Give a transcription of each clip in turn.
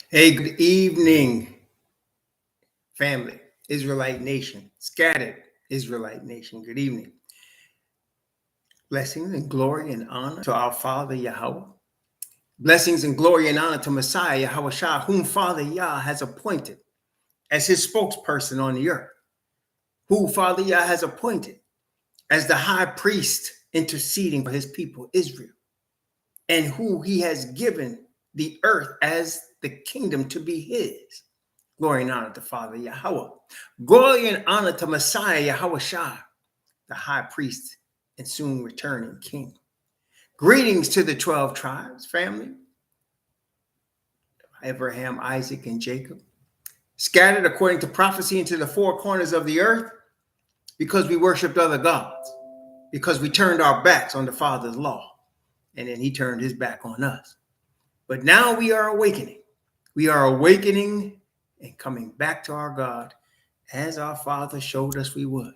Hey, good evening, family, Israelite nation, scattered Israelite nation. Good evening. Blessings and glory and honor to our Father Yahweh. Blessings and glory and honor to Messiah Yahweh Shah, whom Father Yah has appointed as his spokesperson on the earth, who Father Yah has appointed as the high priest interceding for his people Israel, and who he has given the earth as the kingdom to be his. Glory and honor to Father Yahweh. Glory and honor to Messiah Yahweh Shah, the high priest and soon returning king. Greetings to the 12 tribes, family. Abraham, Isaac, and Jacob. Scattered according to prophecy into the four corners of the earth because we worshiped other gods, because we turned our backs on the Father's law, and then he turned his back on us. But now we are awakening. We are awakening and coming back to our God as our Father showed us we would.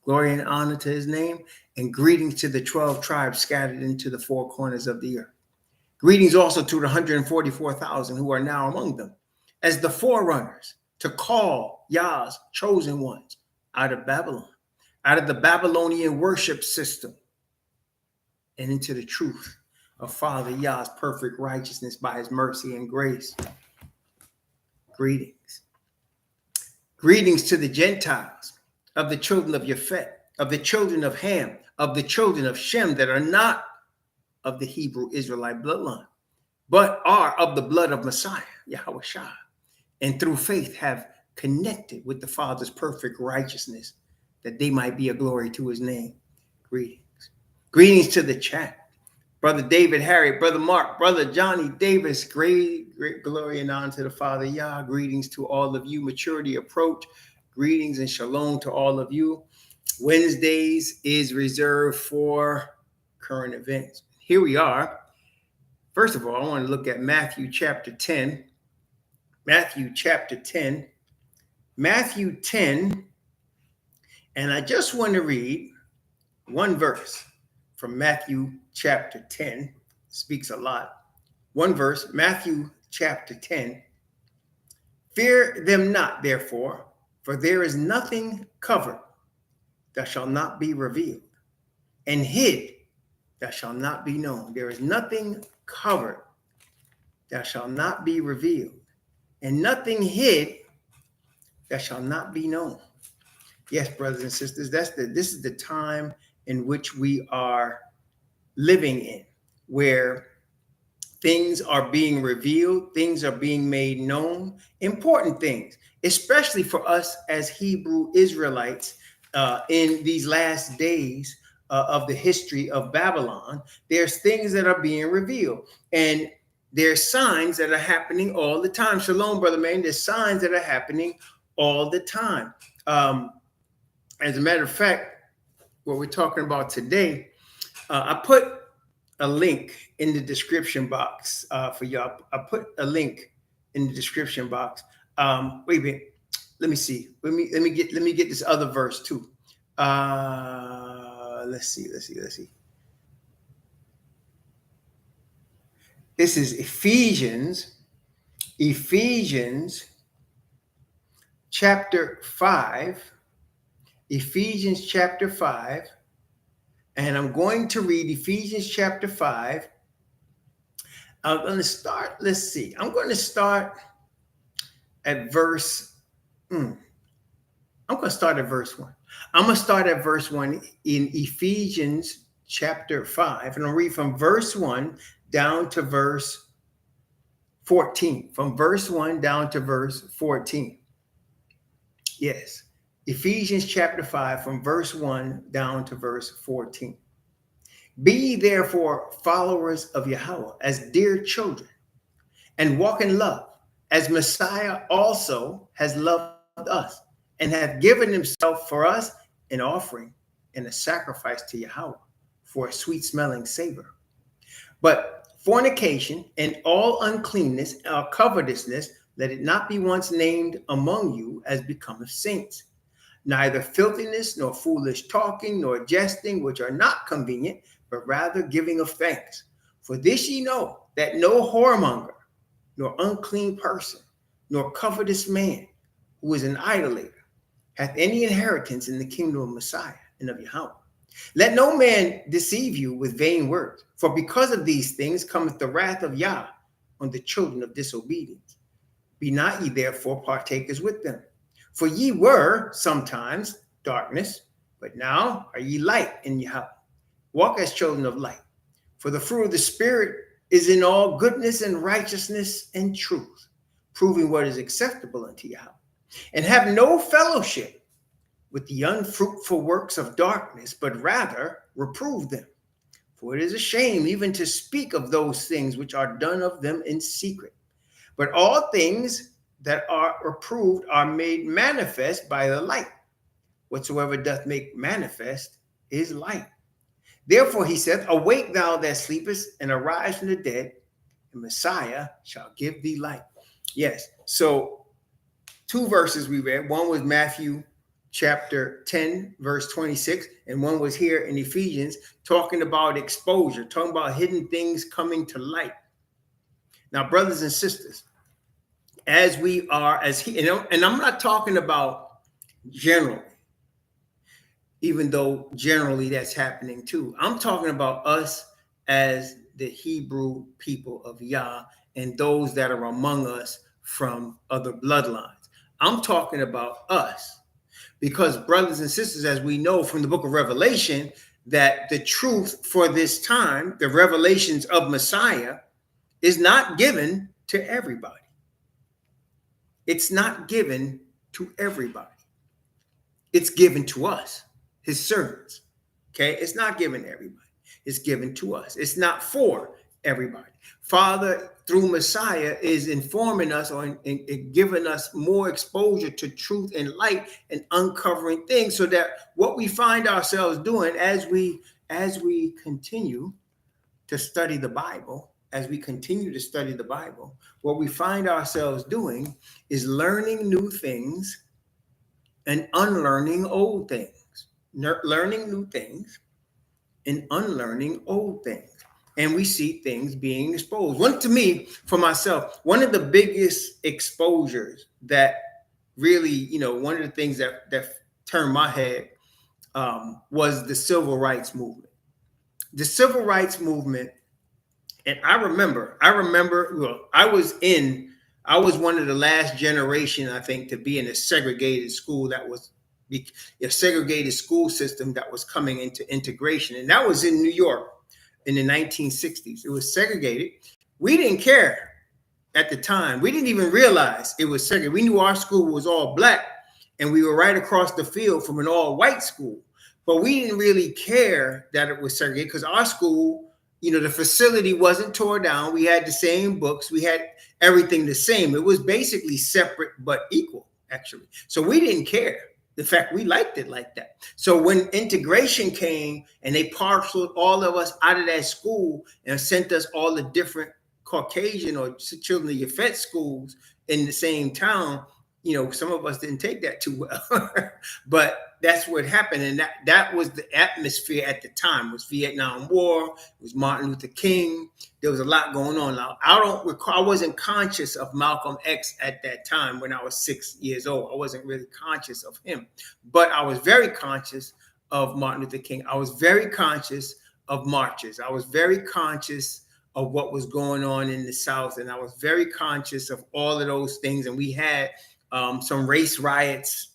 Glory and honor to his name, and greetings to the 12 tribes scattered into the four corners of the earth. Greetings also to the 144,000 who are now among them as the forerunners to call Yah's chosen ones out of Babylon, out of the Babylonian worship system, and into the truth of Father Yah's perfect righteousness by his mercy and grace. Greetings. Greetings to the Gentiles, of the children of Yafet, of the children of Ham, of the children of Shem that are not of the Hebrew Israelite bloodline, but are of the blood of Messiah, Yahweh Shah, and through faith have connected with the Father's perfect righteousness, that they might be a glory to his name. Greetings. Greetings to the chat. Brother David Harry, Brother Mark, Brother Johnny Davis, great glory and honor to the Father Yah. Greetings to all of you. Maturity approach. Greetings and shalom to all of you. Wednesdays is reserved for current events. Here we are. First of all, I want to look at Matthew chapter 10. Matthew chapter 10. Matthew 10. And I just want to read one verse from Matthew chapter 10. Speaks a lot. One verse, Matthew chapter 10. Fear them not, therefore, for there is nothing covered that shall not be revealed, and hid that shall not be known. There is nothing covered that shall not be revealed, and nothing hid that shall not be known. Yes, brothers and sisters, this is the time in which we are living in, where things are being revealed, things are being made known, important things, especially for us as Hebrew Israelites in these last days of the history of Babylon. There's things that are being revealed, and there's signs that are happening all the time. Shalom, brother man. There's signs that are happening all the time. As a matter of fact, what we're talking about today, I put a link in the description box for y'all. I put a link in the description box. Wait a minute. Let me see. Let me get this other verse too. Let's see. This is Ephesians chapter 5. Ephesians chapter 5. And I'm going to read Ephesians chapter 5. I'm going to start, let's see. I'm going to start at verse, I'm going to start at verse 1. I'm going to start at verse 1 in Ephesians chapter 5. And I'll read from verse 1 down to verse 14. From verse 1 down to verse 14. Yes. Ephesians chapter 5 from verse 1 down to verse 14. Be ye therefore followers of Yahweh as dear children, and walk in love, as Messiah also has loved us, and hath given himself for us an offering and a sacrifice to Yahweh for a sweet smelling savor. But fornication and all uncleanness or covetousness, let it not be once named among you as becometh saints. Neither filthiness, nor foolish talking, nor jesting, which are not convenient, but rather giving of thanks. For this ye know, that no whoremonger, nor unclean person, nor covetous man, who is an idolater, hath any inheritance in the kingdom of Messiah and of Yahweh. Let no man deceive you with vain words, for because of these things cometh the wrath of Yah on the children of disobedience. Be not ye therefore partakers with them. For ye were sometimes darkness, but now are ye light in Yahweh. Walk as children of light. For the fruit of the Spirit is in all goodness and righteousness and truth, proving what is acceptable unto Yahweh. And have no fellowship with the unfruitful works of darkness, but rather reprove them. For it is a shame even to speak of those things which are done of them in secret. But all things that are reproved are made manifest by the light. Whatsoever doth make manifest is light. Therefore he saith, awake thou that sleepest, and arise from the dead, and Messiah shall give thee light. Yes, so 2 verses we read. One was Matthew chapter 10, verse 26, and one was here in Ephesians, talking about exposure, talking about hidden things coming to light. Now, brothers and sisters, as we are, and I'm not talking about generally, even though generally that's happening too. I'm talking about us as the Hebrew people of Yah and those that are among us from other bloodlines. I'm talking about us. Because, brothers and sisters, as we know from the book of Revelation, that the truth for this time, the revelations of Messiah, is not given to everybody. It's not given to everybody. It's given to us, his servants. Okay? It's not given to everybody. It's given to us. It's not for everybody. Father, through Messiah, is informing us and giving us more exposure to truth and light and uncovering things, so that what we find ourselves doing as we continue to study the Bible, what we find ourselves doing is learning new things and unlearning old things. Learning new things and unlearning old things. And we see things being exposed. To me, for myself, one of the biggest exposures that really, one of the things that turned my head was the civil rights movement. The civil rights movement, and I remember, well, I was one of the last generation, I think, to be in a segregated school a segregated school system that was coming into integration. And that was in New York in the 1960s. It was segregated. We didn't care at the time. We didn't even realize it was segregated. We knew our school was all black, and we were right across the field from an all white school. But we didn't really care that it was segregated, because our school, the facility wasn't tore down. We had the same books. We had everything the same. It was basically separate but equal, actually. So we didn't care. In fact, we liked it like that. So when integration came and they parceled all of us out of that school and sent us all the different Caucasian or children of Yafet schools in the same town, some of us didn't take that too well. But that's what happened. And that was the atmosphere at the time. It was Vietnam War. It was Martin Luther King. There was a lot going on. Now, I don't recall, I wasn't conscious of Malcolm X at that time when I was 6 years old. I wasn't really conscious of him. But I was very conscious of Martin Luther King. I was very conscious of marches. I was very conscious of what was going on in the South. And I was very conscious of all of those things. And we had some race riots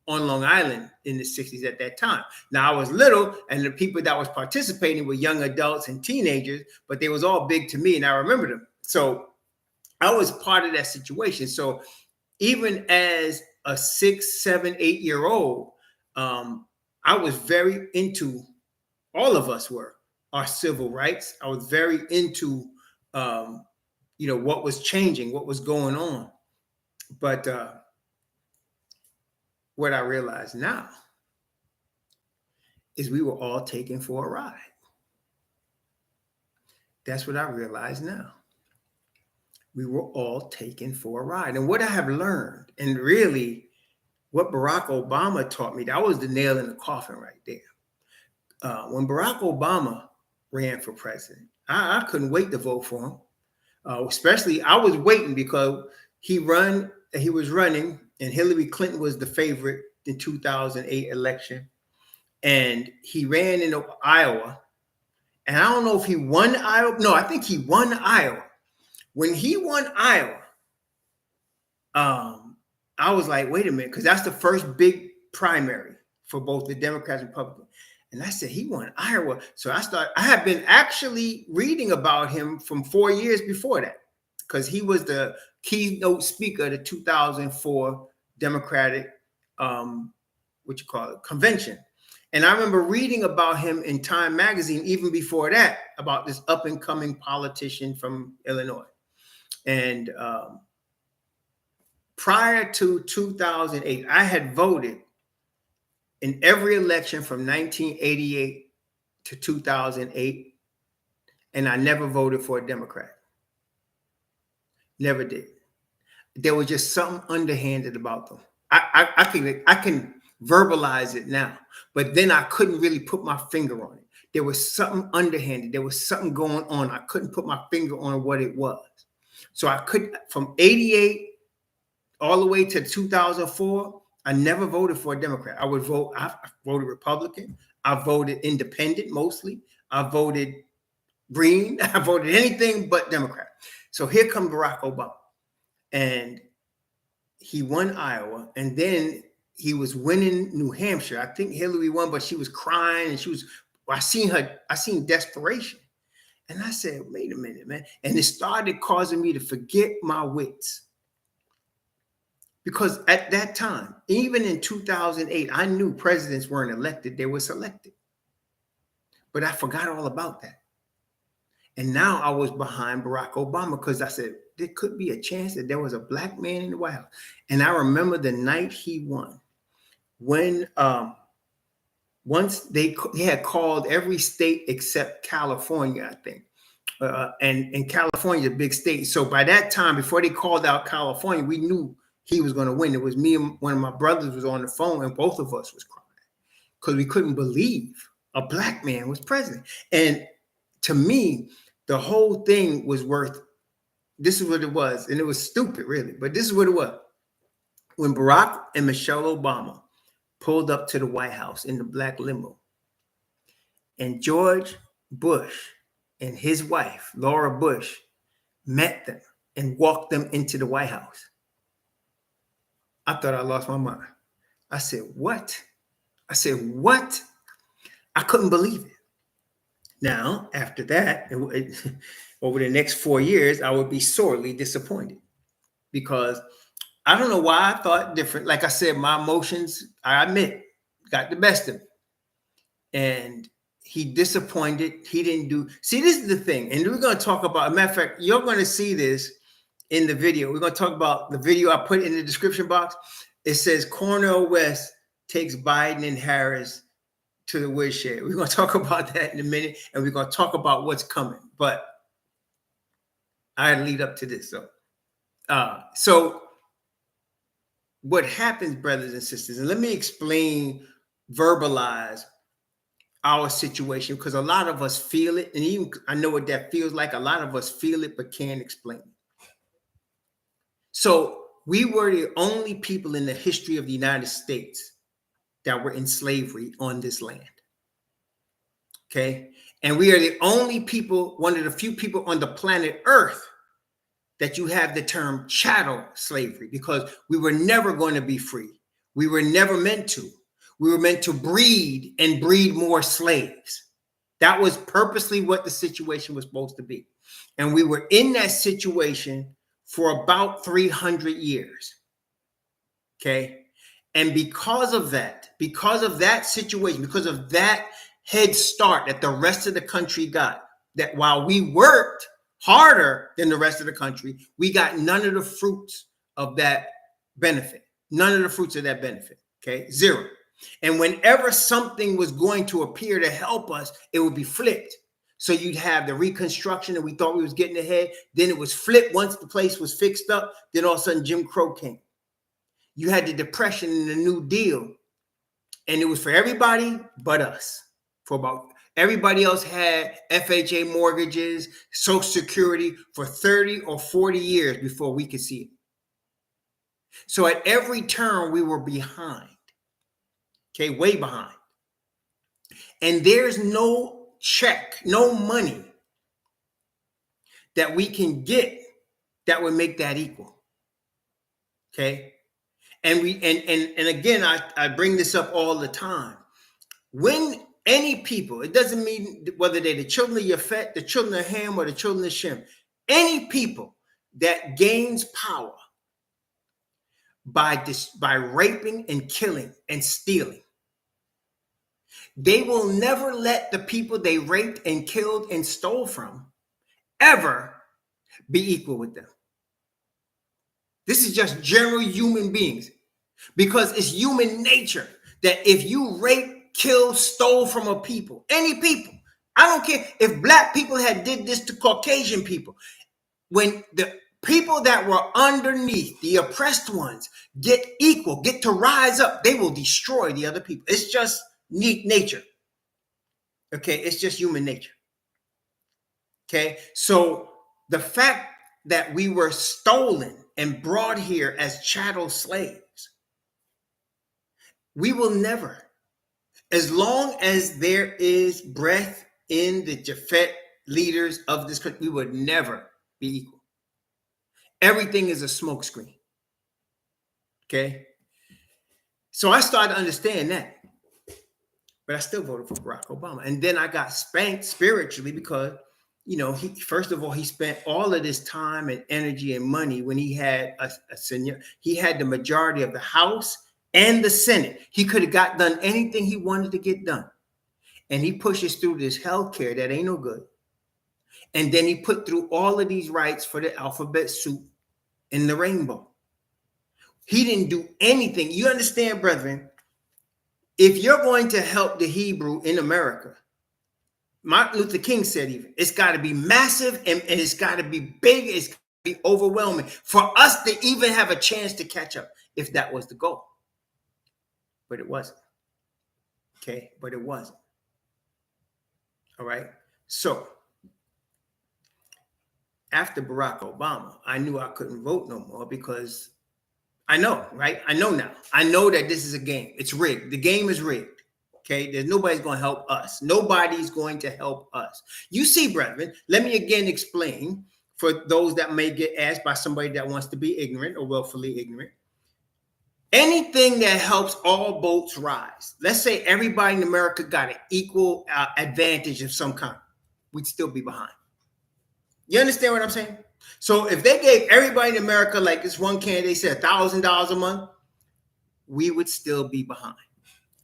on Long Island in the 60s at that time. Now, I was little, and the people that was participating were young adults and teenagers, but they was all big to me, and I remember them. So I was part of that situation. So even as a 6, 7, 8-year-old, I was very into, all of us were, our civil rights. I was very into, what was changing, what was going on. But what I realize now is we were all taken for a ride. That's what I realize now. We were all taken for a ride. And what I have learned, and really what Barack Obama taught me, that was the nail in the coffin right there. When Barack Obama ran for president, I couldn't wait to vote for him. Especially, I was waiting because he was running, and Hillary Clinton was the favorite in 2008 election, and he ran in Iowa, and I don't know if he won Iowa. No, I think he won Iowa. When he won Iowa, I was like, wait a minute, because that's the first big primary for both the Democrats and Republicans. And I said, he won Iowa. So I had been actually reading about him from 4 years before that, because he was the keynote speaker of the 2004 Democratic, convention. And I remember reading about him in Time magazine, even before that, about this up and coming politician from Illinois. And prior to 2008, I had voted in every election from 1988 to 2008, and I never voted for a Democrat. Never did. There was just something underhanded about them. I can verbalize it now, but then I couldn't really put my finger on it. There was something underhanded. There was something going on. I couldn't put my finger on what it was. So I could, from 88 all the way to 2004, I never voted for a Democrat. I voted Republican. I voted independent mostly. I voted Green. I voted anything but Democrat. So here comes Barack Obama. And he won Iowa. And then he was winning New Hampshire. I think Hillary won, but she was crying. And I seen desperation. And I said, wait a minute, man. And it started causing me to forget my wits. Because at that time, even in 2008, I knew presidents weren't elected, they were selected. But I forgot all about that. And now I was behind Barack Obama because I said, there could be a chance that there was a black man in the White House. And I remember the night he won, when once he had called every state except California, I think. And California is a big state. So by that time, before they called out California, we knew he was going to win. It was me and one of my brothers was on the phone, and both of us was crying because we couldn't believe a black man was president. And to me, the whole thing was this is what it was. And it was stupid, really, but this is what it was. When Barack and Michelle Obama pulled up to the White House in the black limo, and George Bush and his wife, Laura Bush, met them and walked them into the White House, I thought I lost my mind. I said, what? I couldn't believe it. Now, after that, over the next 4 years, I would be sorely disappointed because I don't know why I thought different. Like I said, my emotions, I admit, got the best of me. And he disappointed. He didn't do. See, this is the thing. And we're going to talk about, as a matter of fact, you're going to see this in the video. We're going to talk about the video I put in the description box. It says Cornel West takes Biden and Harris to the woodshed. We're going to talk about that in a minute, and we're going to talk about what's coming. But I had to lead up to this. So what happens, brothers and sisters, and let me verbalize our situation, because a lot of us feel it, and even I know what that feels like. A lot of us feel it, but can't explain it. So we were the only people in the history of the United States that were in slavery on this land. Okay. And we are the only people, one of the few people on the planet Earth that you have the term chattel slavery, because we were never going to be free. We were never meant to. We were meant to breed and breed more slaves. That was purposely what the situation was supposed to be. And we were in that situation for about 300 years. Okay. And because of that situation, because of that head start that the rest of the country got, that while we worked harder than the rest of the country, we got none of the fruits of that benefit. None of the fruits of that benefit. Okay. Zero. And whenever something was going to appear to help us, it would be flipped. So you'd have the Reconstruction, and we thought we was getting ahead. Then it was flipped once the place was fixed up. Then all of a sudden Jim Crow came. You had the Depression and the New Deal, and it was for everybody but us. For about Everybody else had FHA mortgages, Social Security for 30 or 40 years before we could see it. So at every turn, we were behind. Okay, way behind. And there's no check, no money that we can get that would make that equal. Okay. And again, I bring this up all the time. When any people, it doesn't mean whether they're the children of Yafet, the children of Ham, or the children of Shem, any people that gains power by raping and killing and stealing, they will never let the people they raped and killed and stole from ever be equal with them. This is just general human beings, because it's human nature that if you rape, kill, stole from a people, any people, I don't care if black people had did this to Caucasian people, when the people that were underneath, the oppressed ones, get equal, get to rise up, they will destroy the other people. It's just nature. Okay, it's just human nature. Okay, so the fact that we were stolen and brought here as chattel slaves, we will never, as long as there is breath in the Japhet leaders of this country, we would never be equal. Everything is a smokescreen. Okay, so I started to understand that, but I still voted for Barack Obama. And then I got spanked spiritually because, you know, first of all, he spent all of this time and energy and money when he had a senior. He had the majority of the House and the Senate. He could have got done anything he wanted to get done. And he pushes through this health care that ain't no good. And then he put through all of these rights for the alphabet soup and the rainbow. He didn't do anything. You understand, brethren, if you're going to help the Hebrew in America, Martin Luther King said even, it's got to be massive and it's got to be big, it's got to be overwhelming for us to even have a chance to catch up, if that was the goal. But it wasn't. Okay, but it wasn't. All right. So after Barack Obama, I knew I couldn't vote no more because I know, right? I know now. I know that this is a game. It's rigged. The game is rigged. Okay, there's nobody's going to help us. Nobody's going to help us. You see, brethren, let me again explain for those that may get asked by somebody that wants to be ignorant or willfully ignorant. Anything that helps all boats rise. Let's say everybody in America got an equal advantage of some kind. We'd still be behind. You understand what I'm saying? So if they gave everybody in America, like this one candidate said, $1,000 a month, we would still be behind.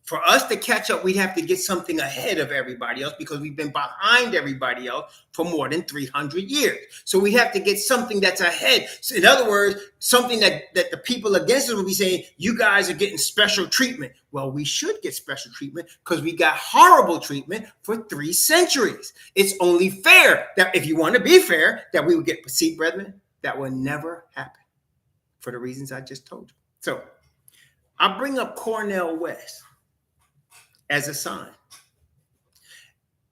For us to catch up, we'd have to get something ahead of everybody else because we've been behind everybody else for more than 300 years. So we have to get something that's ahead. So in other words, something that the people against us will be saying, you guys are getting special treatment. Well, we should get special treatment because we got horrible treatment for 3 centuries. It's only fair that if you want to be fair, that we would get, see, brethren, that will never happen for the reasons I just told you. So I bring up Cornel West as a sign.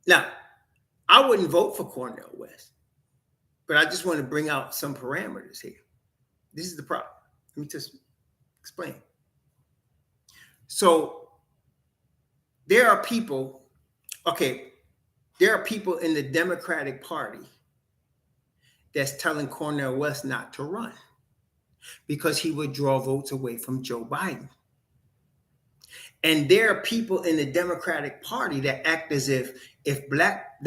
Now, I wouldn't vote for Cornel West, but I just want to bring out some parameters here. This is the problem. Let me just explain. So there are people, there are people in the Democratic Party that's telling Cornel West not to run because he would draw votes away from Joe Biden. And there are people in the Democratic Party that act as if black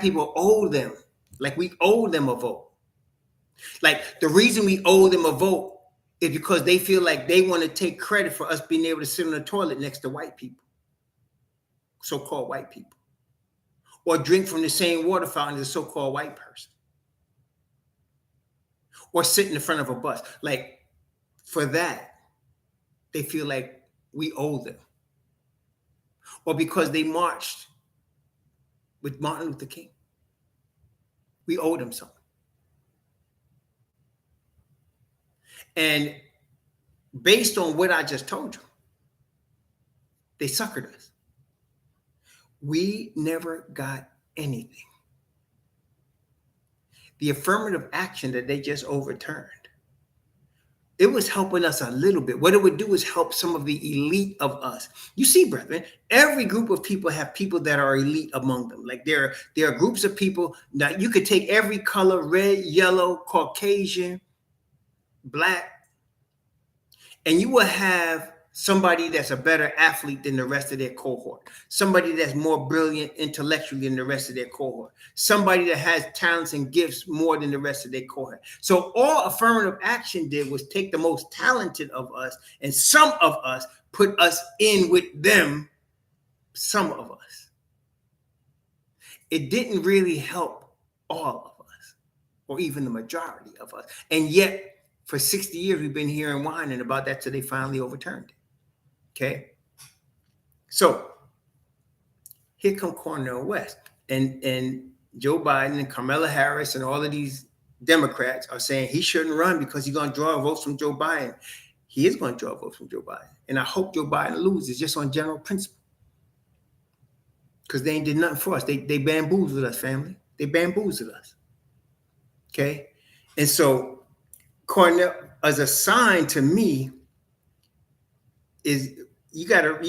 people owe them, like we owe them a vote. Like the reason we owe them a vote is because they feel like they want to take credit for us being able to sit on the toilet next to white people, so-called white people, or drink from the same water fountain as a so-called white person, or sit in the front of a bus. Like for that, they feel like we owe them. Or because they marched with Martin Luther King. We owe them something. And based on what I just told you, they suckered us. We never got anything. The affirmative action that they just overturned, it was helping us a little bit. What it would do is help some of the elite of us. You see, brethren, every group of people have people that are elite among them. Like there are groups of people. Now you could take every color, red, yellow, Caucasian, black, and you will have somebody that's a better athlete than the rest of their cohort, somebody that's more brilliant intellectually than the rest of their cohort, somebody that has talents and gifts more than the rest of their cohort. So all affirmative action did was take the most talented of us, and some of us put us in with them, some of us. It didn't really help all of us, or even the majority of us. And yet, for 60 years, we've been hearing whining about that till they finally overturned it. Okay, so here come Cornel West and Joe Biden and Kamala Harris and all of these Democrats are saying he shouldn't run because he's going to draw votes from Joe Biden. He is going to draw votes from Joe Biden, and I hope Joe Biden loses just on general principle, because they ain't did nothing for us. They bamboozled us, family. They bamboozled us. Okay, and so Cornel, as a sign to me, is you gotta read,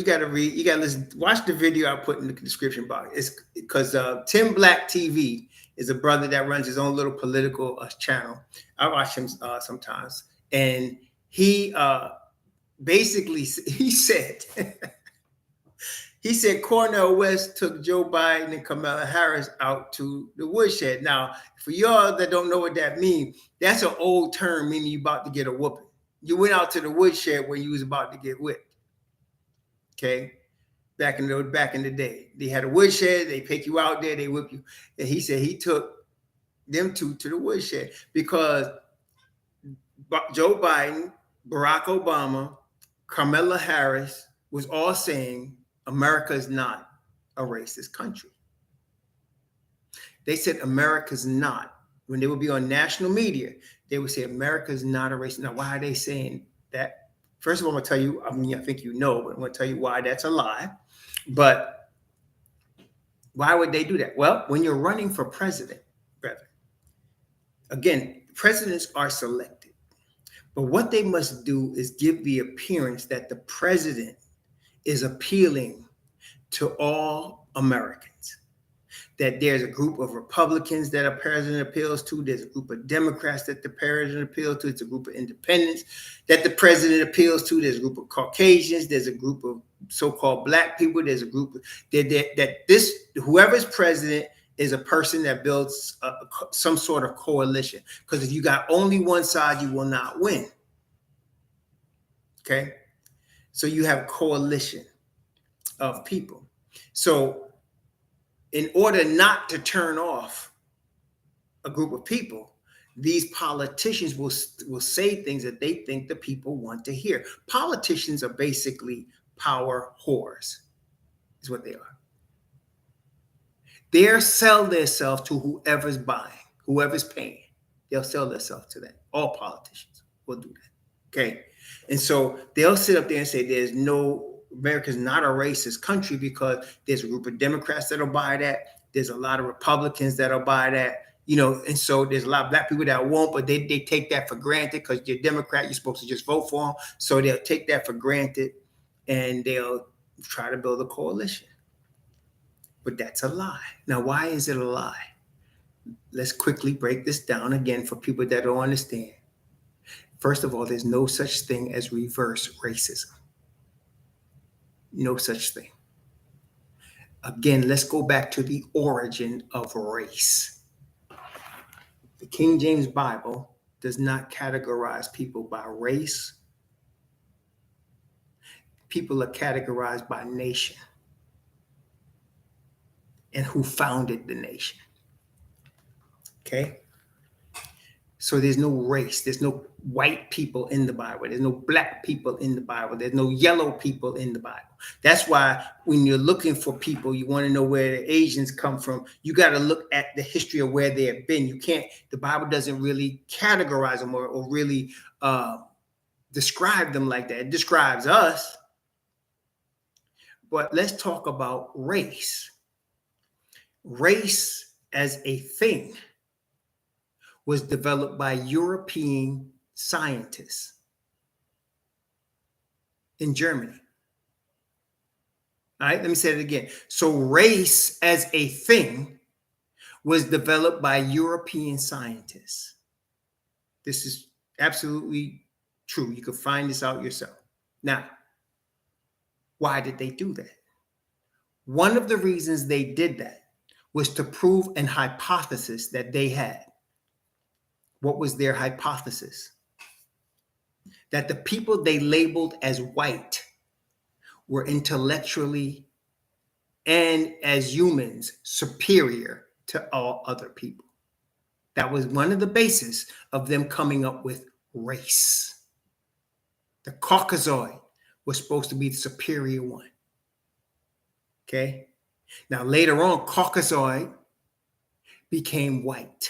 you gotta listen, watch the video I put in the description box. It's because Tim Black TV is a brother that runs his own little political channel. I watch him sometimes, and he basically he said he said Cornel West took Joe Biden and Kamala Harris out to the woodshed. Now, for y'all that don't know what that means, that's an old term meaning you about to get a whooping. You went out to the woodshed when you was about to get whipped. Okay, back in the day, they had a woodshed. They take you out there, they whip you. And he said he took them two to the woodshed because Joe Biden, Barack Obama, Kamala Harris was all saying America is not a racist country. They said America's not. When they would be on national media, they would say America's not a racist. Now, why are they saying that? First of all, I'm going to tell you, I mean, I think you know, but I'm going to tell you why that's a lie. But why would they do that? Well, when you're running for president, brother, again, presidents are selected. But what they must do is give the appearance that the president is appealing to all Americans. That there's a group of Republicans that a president appeals to. There's a group of Democrats that the president appeals to. It's a group of independents that the president appeals to. There's a group of Caucasians. There's a group of so-called black people. There's a group of, that this, whoever's president is a person that builds some sort of coalition. Because if you got only one side, you will not win. Okay? So you have a coalition of people. So in order not to turn off a group of people, these politicians will say things that they think the people want to hear. Politicians are basically power whores, is what they are. They'll sell themselves to whoever's buying, whoever's paying. They'll sell themselves to that. All politicians will do that. Okay. And so they'll sit up there and say America's not a racist country because there's a group of Democrats that'll buy that. There's a lot of Republicans that'll buy that, and so there's a lot of black people that won't, but they take that for granted because you're Democrat, you're supposed to just vote for them. So they'll take that for granted and they'll try to build a coalition. But that's a lie. Now, why is it a lie? Let's quickly break this down again for people that don't understand. First of all, there's no such thing as reverse racism. No such thing. Again, let's go back to the origin of race. The King James Bible does not categorize people by race. People are categorized by nation and who founded the nation. Okay? So there's no race. There's no white people in the Bible. There's no black people in the Bible. There's no yellow people in the Bible. That's why when you're looking for people, you want to know where the Asians come from. You got to look at the history of where they have been. You can't, the Bible doesn't really categorize them or really describe them like that. It describes us. But let's talk about race. Race as a thing was developed by European scientists in Germany. All right, let me say it again. So race as a thing was developed by European scientists. This is absolutely true. You can find this out yourself. Now, why did they do that? One of the reasons they did that was to prove an hypothesis that they had. What was their hypothesis? That the people they labeled as white were intellectually and as humans superior to all other people. That was one of the bases of them coming up with race. The Caucasoid was supposed to be the superior one. Okay? Now, later on, Caucasoid became white.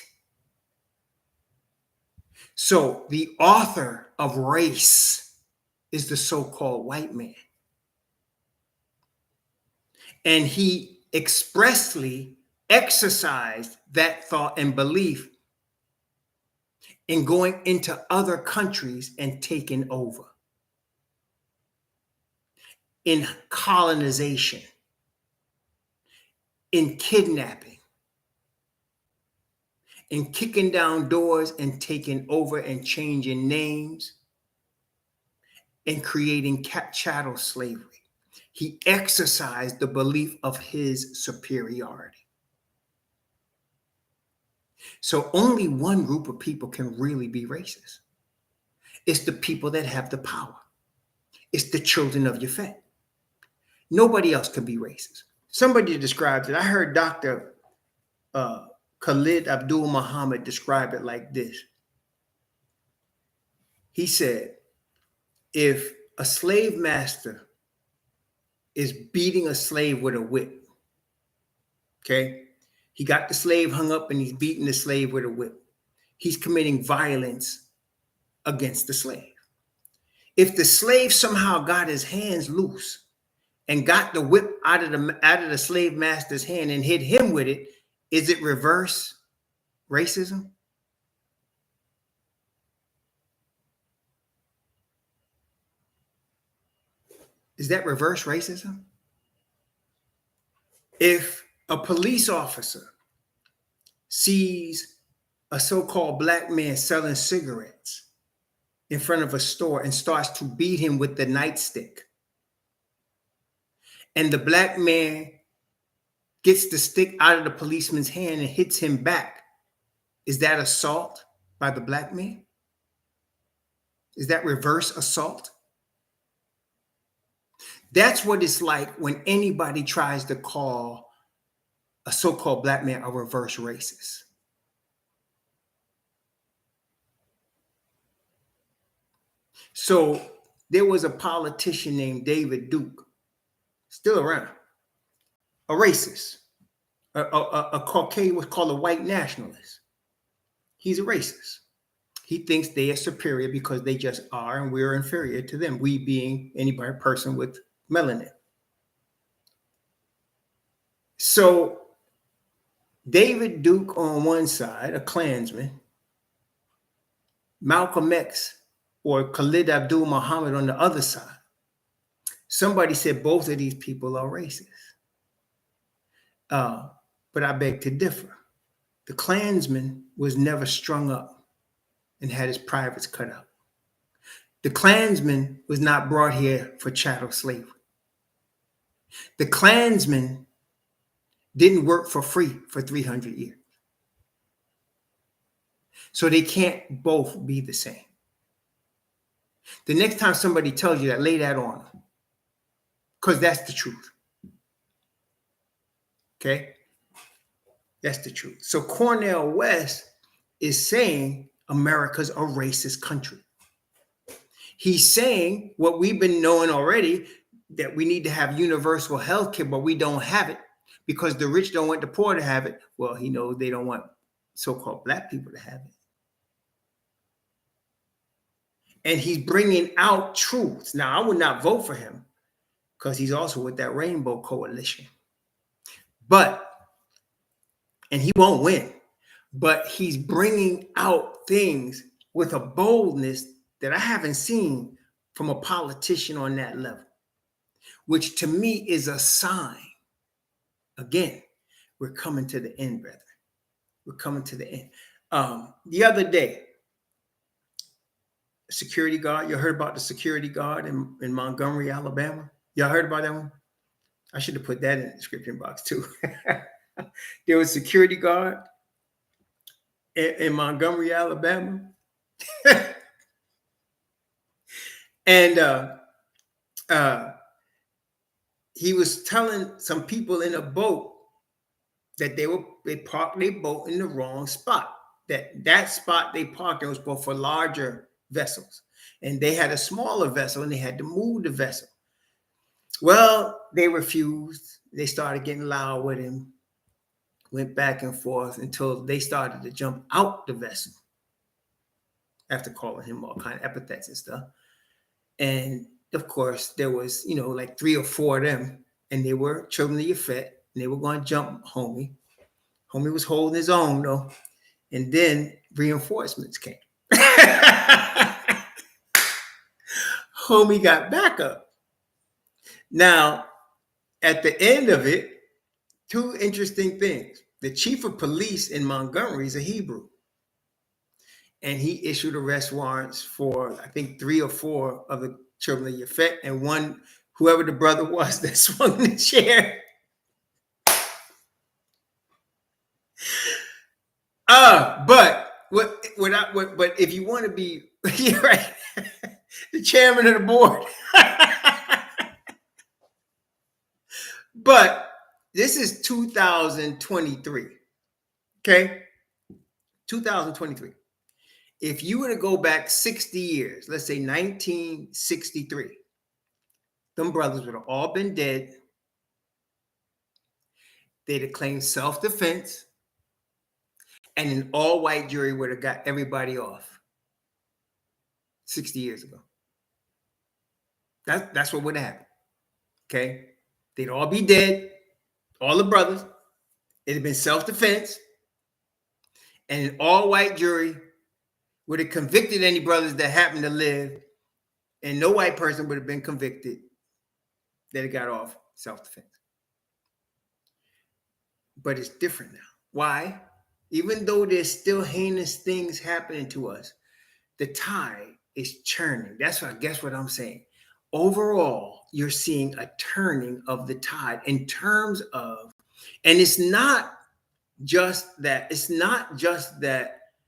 So the author of race is the so-called white man. And he expressly exercised that thought and belief in going into other countries and taking over, in colonization, in kidnapping, in kicking down doors and taking over and changing names and creating chattel slavery. He exercised the belief of his superiority. So only one group of people can really be racist. It's the people that have the power. It's the children of Yafet. Nobody else can be racist. Somebody describes it. I heard Dr. Khalid Abdul Muhammad describe it like this. He said, if a slave master is beating a slave with a whip, okay? He got the slave hung up and he's beating the slave with a whip. He's committing violence against the slave. If the slave somehow got his hands loose and got the whip out of the slave master's hand and hit him with it, is it reverse racism? Is that reverse racism? If a police officer sees a so-called black man selling cigarettes in front of a store and starts to beat him with the nightstick, and the black man gets the stick out of the policeman's hand and hits him back, is that assault by the black man? Is that reverse assault? That's what it's like when anybody tries to call a so-called black man a reverse racist. So there was a politician named David Duke, still around, a racist, a Caucasian, what's called a white nationalist. He's a racist. He thinks they are superior because they just are, and we're inferior to them, we being anybody person with melanin. So David Duke on one side, a Klansman, Malcolm X or Khalid Abdul Muhammad on the other side. Somebody said both of these people are racist. But I beg to differ. The Klansman was never strung up and had his privates cut out. The Klansman was not brought here for chattel slavery. The Klansman didn't work for free for 300 years. So they can't both be the same. The next time somebody tells you that, lay that on them, because that's the truth. Okay? That's the truth. So Cornel West is saying America's a racist country. He's saying what we've been knowing already, that we need to have universal health care, but we don't have it because the rich don't want the poor to have it. Well, he knows they don't want so-called black people to have it. And he's bringing out truths. Now, I would not vote for him because he's also with that Rainbow Coalition. But and he won't win, but he's bringing out things with a boldness that I haven't seen from a politician on that level, which to me is a sign. Again, we're coming to the end, brethren. We're coming to the end. The other day, security guard, you heard about the security guard in Montgomery, Alabama? Y'all heard about that one? I should have put that in the description box too. There was a security guard in Montgomery, Alabama. And he was telling some people in a boat that they parked their boat in the wrong spot. That spot they parked in was for larger vessels, and they had a smaller vessel and they had to move the vessel. Well, they refused. They started getting loud with him, went back and forth until they started to jump out the vessel after calling him all kind of epithets and stuff. And of course, there was, like 3 or 4 of them, and they were children of Yafet, and they were going to jump homie. Homie was holding his own, though. And then reinforcements came. Homie got backup. Now, at the end of it, 2 interesting things. The chief of police in Montgomery is a Hebrew. And he issued arrest warrants for, I think, 3 or 4 of the children of Yafet, and one, whoever the brother was that swung the chair. But if you want to be, you're right, the chairman of the board. But this is 2023. Okay? 2023. If you were to go back 60 years, let's say 1963, them brothers would have all been dead. They'd have claimed self-defense, and an all-white jury would have got everybody off 60 years ago. That's what would have happened. Okay? They'd all be dead, all the brothers. It'd have been self-defense, and an all-white jury would have convicted any brothers that happened to live, and no white person would have been convicted that it got off self-defense. But it's different now. Why? Even though there's still heinous things happening to us, the tide is churning. That's what I'm saying. Overall, you're seeing a turning of the tide in terms of, and it's not just that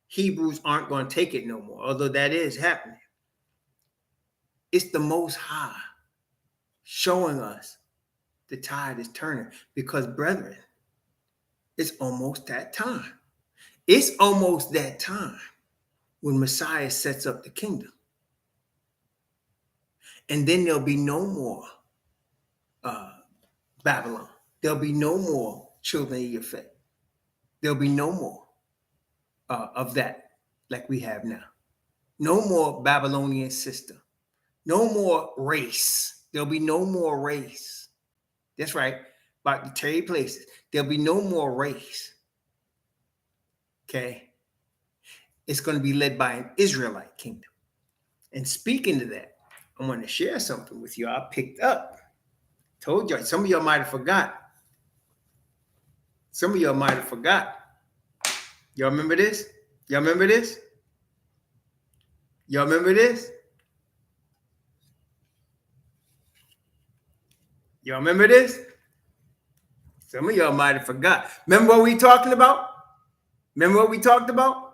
Hebrews aren't going to take it no more, although that is happening. It's the Most High showing us the tide is turning, because, brethren, it's almost that time. It's almost that time when Messiah sets up the kingdom. And then there'll be no more Babylon. There'll be no more children of Yafet. There'll be no more of that like we have now. No more Babylonian system. No more race. There'll be no more race. That's right. About to tell you places. There'll be no more race. Okay? It's going to be led by an Israelite kingdom. And speaking to that, I want to share something with you. I picked up. Told you. Some of y'all might have forgot. Some of y'all might have forgot. Y'all remember this? Y'all remember this? Y'all remember this? Y'all remember this? Some of y'all might have forgot. Remember what we talking about? Remember what we talked about?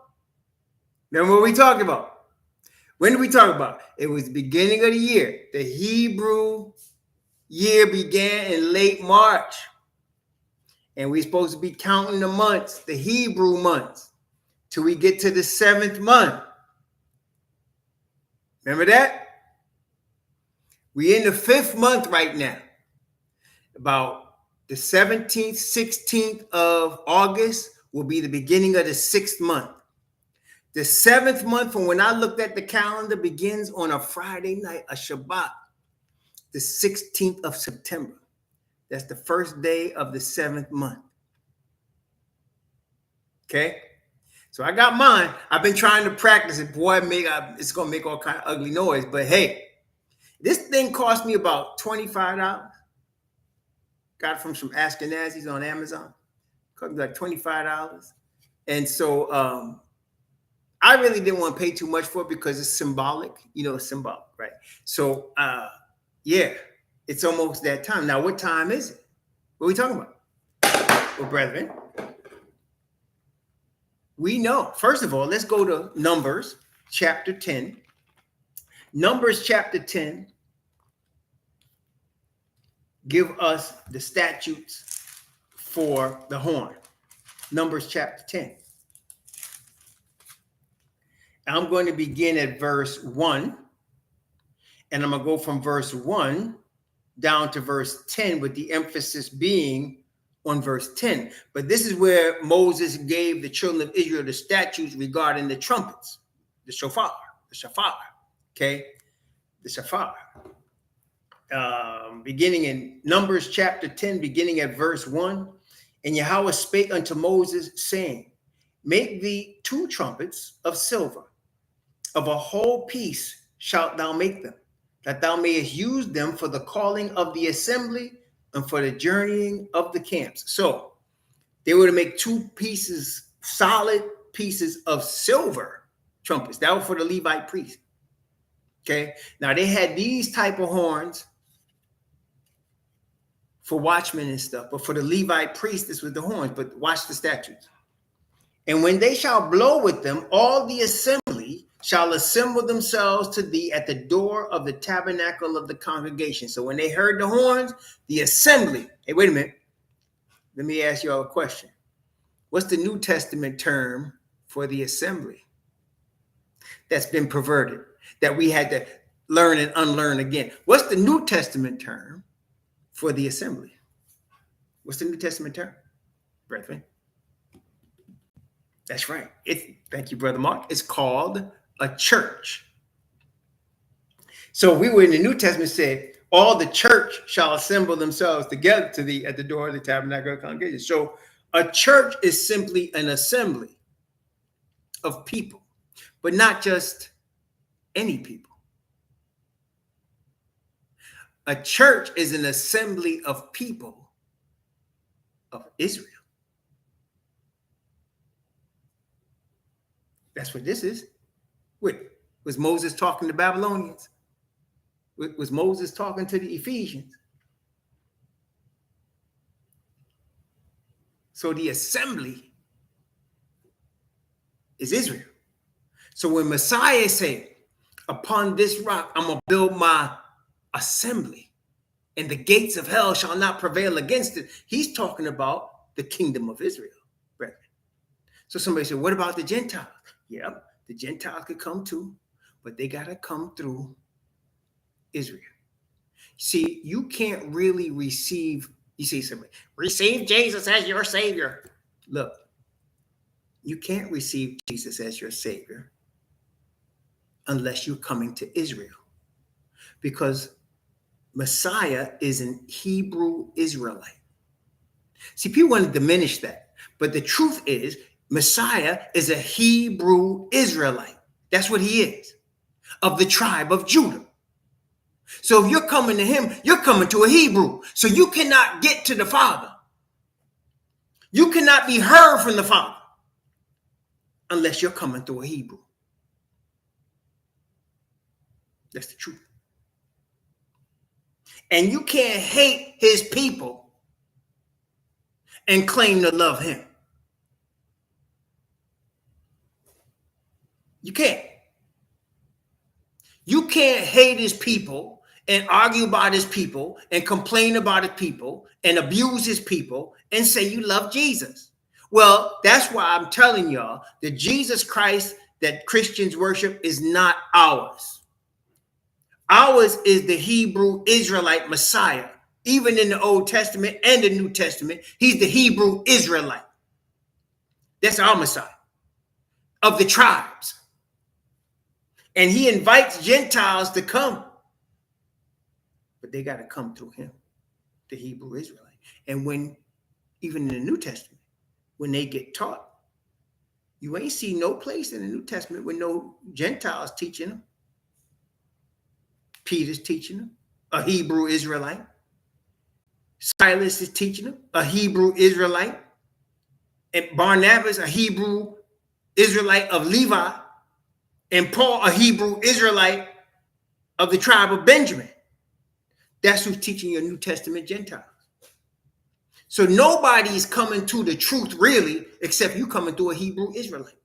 Remember what we talked about? When did we talk about? It was the beginning of the year. The Hebrew year began in late March. And we're supposed to be counting the months, the Hebrew months, till we get to the 7th month. Remember that? We're in the 5th month right now. About the 17th, 16th of August will be the beginning of the 6th month. The 7th month, from when I looked at the calendar, begins on a Friday night, a Shabbat, the 16th of September. That's the first day of the 7th month. Okay. So I got mine. I've been trying to practice it. Boy, it's going to make all kind of ugly noise. But hey, this thing cost me about $25. Got it from some Ashkenazis on Amazon. Cost me like $25. And so I really didn't want to pay too much for it because it's symbolic. It's symbolic, right? So yeah, it's almost that time. Now, what time is it? What are we talking about? Well, brethren, we know. First of all, let's go to Numbers chapter 10. Numbers chapter 10 give us the statutes for the horn. Numbers chapter 10. I'm going to begin at verse 1, and I'm going to go from verse 1 down to verse 10, with the emphasis being on verse 10. But this is where Moses gave the children of Israel the statutes regarding the trumpets, the shofar, okay? The shofar. Beginning in Numbers chapter 10, beginning at verse 1, and Yahweh spake unto Moses, saying, make thee 2 trumpets of silver. Of a whole piece shalt thou make them, that thou mayest use them for the calling of the assembly and for the journeying of the camps. So they were to make 2 pieces, solid pieces of silver trumpets. That was for the Levite priest. Okay. Now they had these type of horns for watchmen and stuff, but for the Levite priest, this was the horns. But watch the statutes. And when they shall blow with them, all the assembly shall assemble themselves to thee at the door of the tabernacle of the congregation. So when they heard the horns, the assembly. Hey, wait a minute. Let me ask you all a question. What's the New Testament term for the assembly that's been perverted, that we had to learn and unlearn again? What's the New Testament term for the assembly? What's the New Testament term, brethren? That's right. Thank you, Brother Mark. It's called a church. So we were in the New Testament said, all the church shall assemble themselves together to thee at the door of the tabernacle of the congregation. So a church is simply an assembly of people, but not just any people. A church is an assembly of people of Israel. That's what this is. Wait, was Moses talking to Babylonians? Was Moses talking to the Ephesians? So the assembly is Israel. So when Messiah said, upon this rock, I'm going to build my assembly, and the gates of hell shall not prevail against it, he's talking about the kingdom of Israel, brethren. So somebody said, what about the Gentiles? Yep, the Gentiles could come too, but they got to come through Israel. See, you can't really receive, you see somebody, receive Jesus as your Savior. Look, you can't receive Jesus as your Savior unless you're coming to Israel, because Messiah is an Hebrew Israelite. See, people want to diminish that, but the truth is Messiah is a Hebrew Israelite. That's what he is, of the tribe of Judah. So if you're coming to him, you're coming to a Hebrew. So you cannot get to the Father. You cannot be heard from the Father unless you're coming through a Hebrew. That's the truth. And you can't hate his people and claim to love him. You can't. You can't hate his people and argue about his people and complain about his people and abuse his people and say you love Jesus. Well, that's why I'm telling y'all that Jesus Christ that Christians worship is not ours. Ours is the Hebrew Israelite Messiah. Even in the Old Testament and the New Testament, he's the Hebrew Israelite. That's our Messiah of the tribes. And he invites Gentiles to come. But they got to come through him, the Hebrew Israelite. And when, even in the New Testament, when they get taught, You ain't see no place in the New Testament with no Gentiles teaching them. Peter's teaching them, a Hebrew Israelite. Silas is teaching them, a Hebrew Israelite. And Barnabas, a Hebrew Israelite of Levi. And Paul, a Hebrew Israelite of the tribe of Benjamin. That's who's teaching your New Testament Gentiles. So nobody's coming to the truth really, except you coming through a Hebrew Israelite.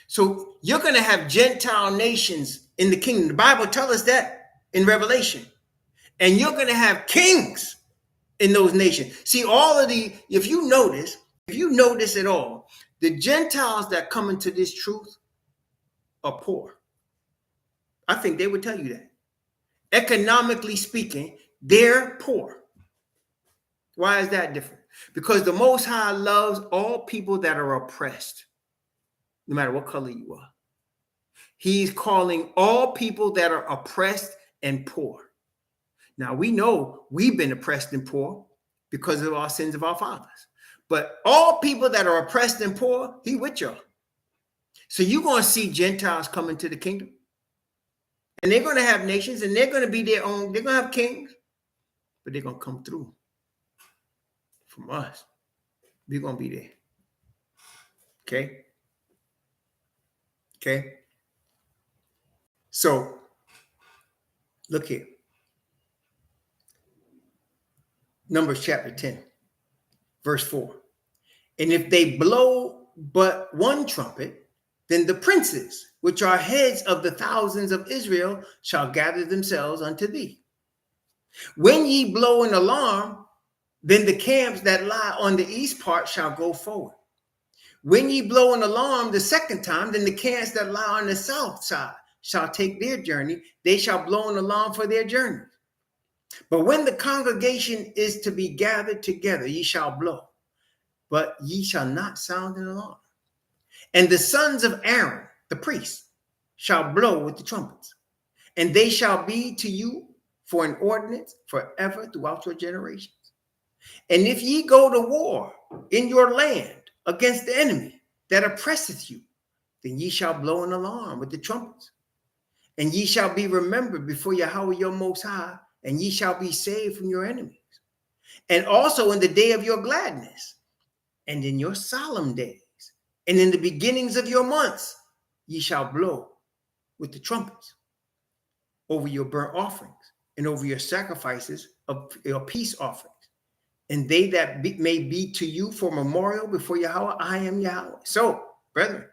So you're going to have Gentile nations in the kingdom. The Bible tells us that in Revelation. And you're going to have kings in those nations. See, if you notice at all, the Gentiles that come into this truth are poor. I think they would tell you that. Economically speaking, they're poor. Why is that different? Because the Most High loves all people that are oppressed, no matter what color you are. He's calling all people that are oppressed and poor. Now, we know we've been oppressed and poor because of our sins of our fathers. But all people that are oppressed and poor, he with y'all. So you're going to see Gentiles come into the kingdom. And they're going to have nations, and they're going to be their own. They're going to have kings, but they're going to come through from us. We're going to be there. Okay? Okay? So, look here. Numbers chapter 10, verse 4. And if they blow but one trumpet, then the princes, which are heads of the thousands of Israel, shall gather themselves unto thee. When ye blow an alarm, then the camps that lie on the east part shall go forward. When ye blow an alarm the second time, then the camps that lie on the south side shall take their journey. They shall blow an alarm for their journey. But when the congregation is to be gathered together, ye shall blow, but ye shall not sound an alarm. And the sons of Aaron, the priests, shall blow with the trumpets, and they shall be to you for an ordinance forever throughout your generations. And if ye go to war in your land against the enemy that oppresseth you, then ye shall blow an alarm with the trumpets. And ye shall be remembered before Yahweh your Most High, and ye shall be saved from your enemies. And also in the day of your gladness, and in your solemn days, and in the beginnings of your months, ye shall blow with the trumpets over your burnt offerings and over your sacrifices of your peace offerings. And they that may be to you for memorial before Yahweh, I am Yahweh. So, brethren,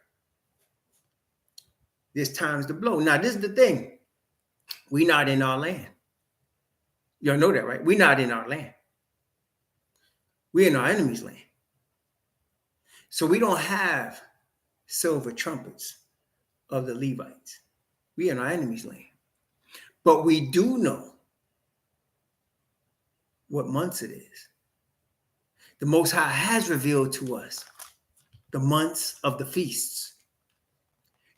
there's times to blow. Now, this is the thing. We're not in our land. Y'all know that, right? We're not in our land. We're in our enemy's land. So we don't have silver trumpets of the Levites. We're in our enemy's land. But we do know what months it is. The Most High has revealed to us the months of the feasts.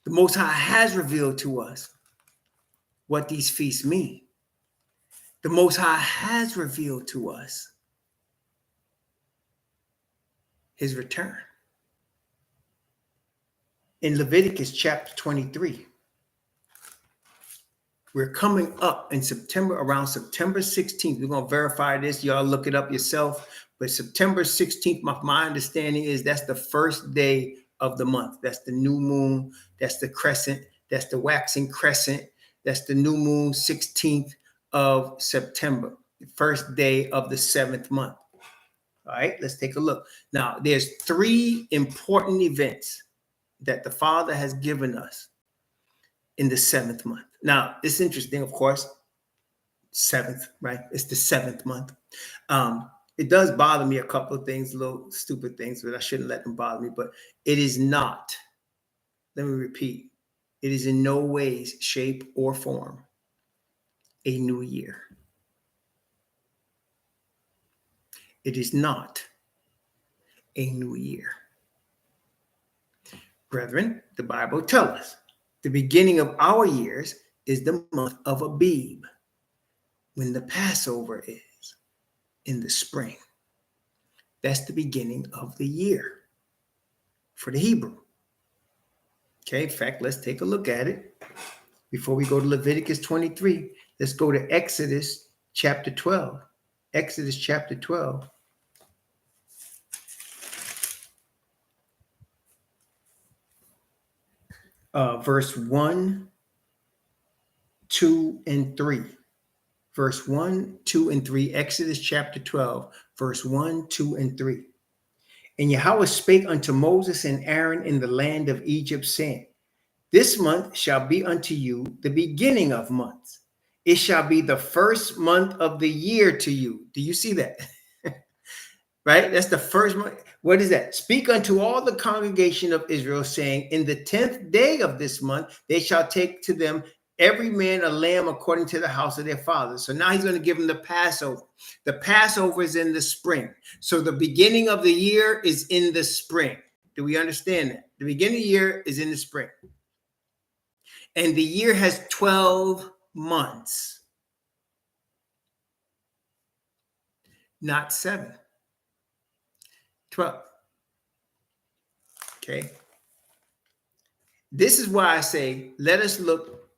The Most High has revealed to us what these feasts mean. The Most High has revealed to us his return. In Leviticus chapter 23, we're coming up in September, around September 16th. We're going to verify this. Y'all look it up yourself. But September 16th, my understanding is that's the first day of the month. That's the new moon. That's the crescent. That's the waxing crescent. That's the new moon, 16th of September, the first day of the 7th month. All right, let's take a look. Now, there's 3 important events that the Father has given us in the 7th month. Now, it's interesting, of course, 7th, right? It's the 7th month. It does bother me a couple of things, little stupid things, but I shouldn't let them bother me. But it is not, let me repeat, it is in no ways, shape, or form a new year. It is not a new year. Brethren, the Bible tells us the beginning of our years is the month of Abib, when the Passover is in the spring. That's the beginning of the year. for the Hebrew. Okay, in fact, let's take a look at it. Before we go to Leviticus 23, let's go to Exodus chapter 12. Exodus chapter 12. Verse 1, 2, and 3. Verse 1, 2, and 3. Exodus chapter 12, verse 1, 2, and 3. And Yahweh spake unto Moses and Aaron in the land of Egypt, saying, This month shall be unto you the beginning of months. It shall be the first month of the year to you. Do you see that? Right? That's the first month. What is that? Speak unto all the congregation of Israel, saying, In the 10th day of this month, they shall take to them every man a lamb according to the house of their fathers. So now he's going to give them the Passover. The Passover is in the spring. So the beginning of the year is in the spring. Do we understand that? The beginning of the year is in the spring. And the year has 12 months, not 7. 12. Okay. This is why I say, let us look.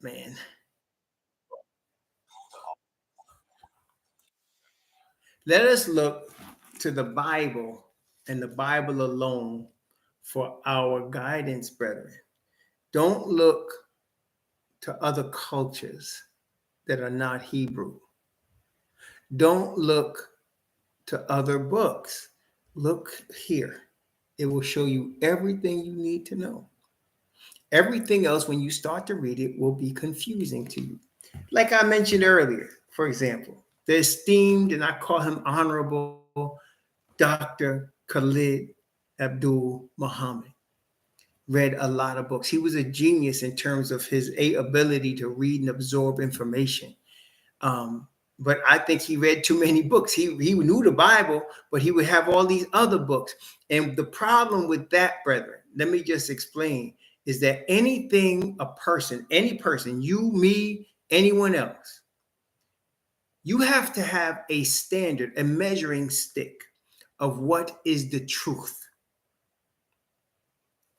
Man. Let us look to the Bible and the Bible alone for our guidance, brethren. Don't look to other cultures that are not Hebrew. Don't look to other books. Look here. It will show you everything you need to know. Everything else, when you start to read it, will be confusing to you. Like I mentioned earlier, for example, the esteemed, and I call him Honorable Dr. Khalid Abdul Muhammad, read a lot of books. He was a genius in terms of his ability to read and absorb information. But I think he read too many books. He knew the Bible, but he would have all these other books. And the problem with that, brethren, let me just explain, is that anything a person, any person, you, me, anyone else, you have to have a standard, a measuring stick of what is the truth.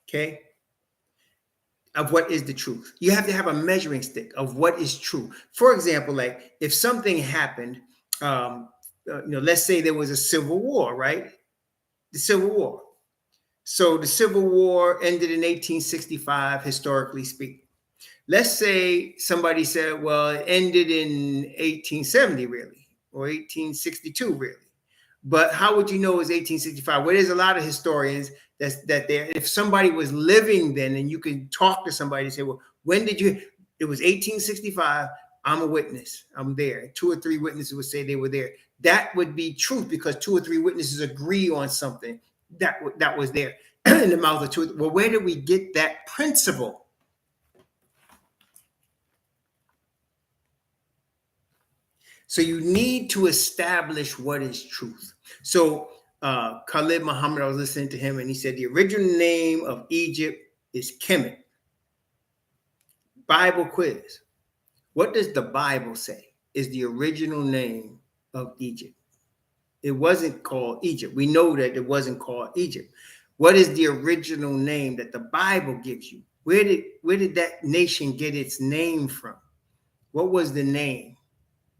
Okay? Of what is the truth. You have to have a measuring stick of what is true. For example, like if something happened, let's say there was a civil war, right? The Civil War. So the Civil War ended in 1865, historically speaking. Let's say somebody said, well, it ended in 1870, really, or 1862, really. But how would you know it was 1865? Well, there's a lot of historians that there. If somebody was living then, and you can talk to somebody and say, well, when did you? It was 1865. I'm a witness. I'm there. 2 or 3 witnesses would say they were there. That would be truth because 2 or 3 witnesses agree on something that was there in the mouth of 2. Well, where did we get that principle? So you need to establish what is truth. So Khalid Muhammad, I was listening to him, and he said the original name of Egypt is Kemet. Bible quiz. What does the Bible say is the original name of Egypt? It wasn't called Egypt. We know that it wasn't called Egypt. What is the original name that the Bible gives you? Where did that nation get its name from? What was the name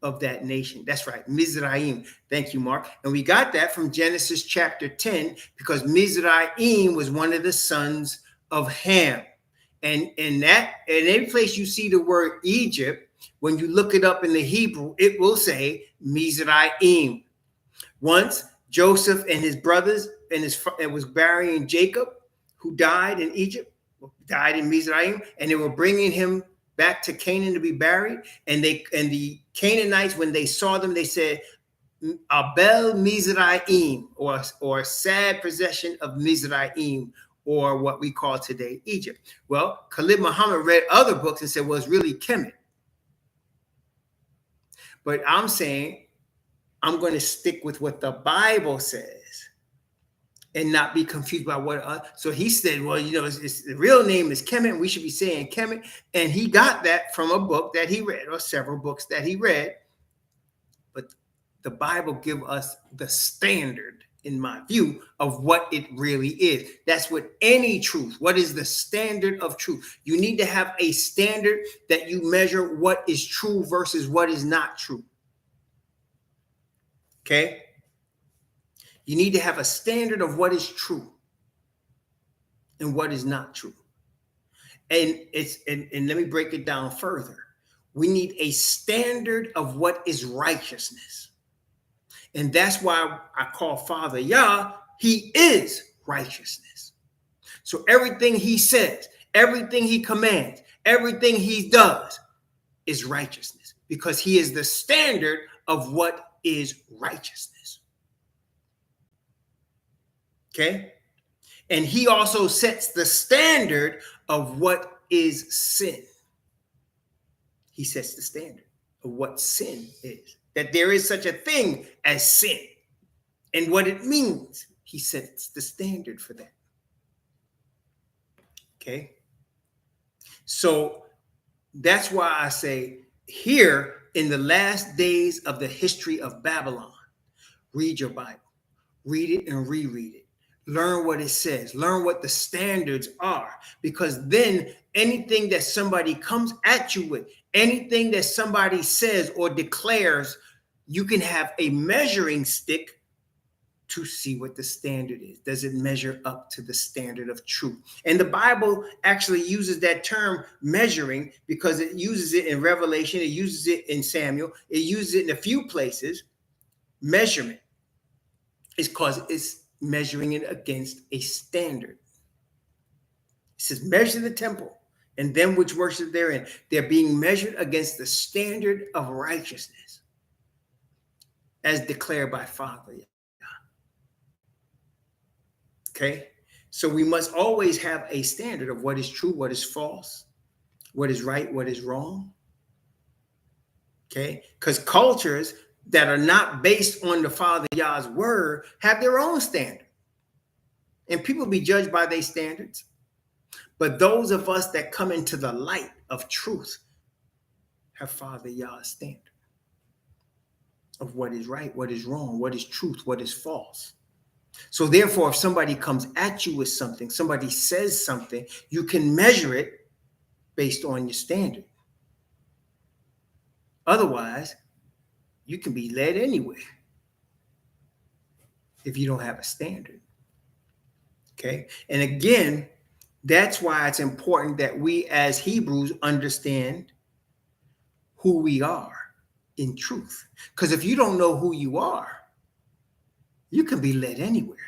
of that nation? That's right, Mizraim. Thank you, Mark. And we got that from Genesis chapter 10 because Mizraim was one of the sons of Ham. And in any place you see the word Egypt, when you look it up in the Hebrew, it will say Mizraim. Once Joseph and his brothers and was burying Jacob, who died in Egypt, died in Mizraim, and they were bringing him back to Canaan to be buried. And the Canaanites, when they saw them, they said, Abel Mizraim, or sad possession of Mizraim, or what we call today Egypt. Well, Khalid Muhammad read other books and said, well, it's really Kemet. But I'm saying I'm going to stick with what the Bible says and not be confused by what. So he said, well, it's the real name is Kemet. We should be saying Kemet. And he got that from a book that he read, or several books that he read. But the Bible give us the standard, in my view, of what it really is. That's what any truth. What is the standard of truth? You need to have a standard that you measure what is true versus what is not true. Okay? You need to have a standard of what is true and what is not true. And let me break it down further. We need a standard of what is righteousness. And that's why I call Father Yah, he is righteousness. So everything he says, everything he commands, everything he does is righteousness, because he is the standard of what is righteousness. Okay? And he also sets the standard of what is sin. He sets the standard of what sin is, that there is such a thing as sin and what it means. He sets the standard for that. Okay? So that's why I say here in the last days of the history of Babylon, read your Bible, read it and reread it. Learn what it says. Learn what the standards are, because then anything that somebody comes at you with, anything that somebody says or declares, you can have a measuring stick to see what the standard is. Does it measure up to the standard of truth? And the Bible actually uses that term measuring, because it uses it in Revelation, it uses it in Samuel, it uses it in a few places. Measurement is because it's measuring it against a standard. It says, measure the temple and them which worship therein. They're being measured against the standard of righteousness as declared by Father. Okay? So we must always have a standard of what is true, what is false, what is right, what is wrong. Okay? Because cultures that are not based on the Father Yah's word have their own standard. And people be judged by their standards. But those of us that come into the light of truth have Father Yah's standard of what is right, what is wrong, what is truth, what is false. So therefore, if somebody comes at you with something, somebody says something, you can measure it based on your standard. Otherwise, you can be led anywhere if you don't have a standard. Okay? And again, that's why it's important that we as Hebrews understand who we are in truth. Because if you don't know who you are, you can be led anywhere.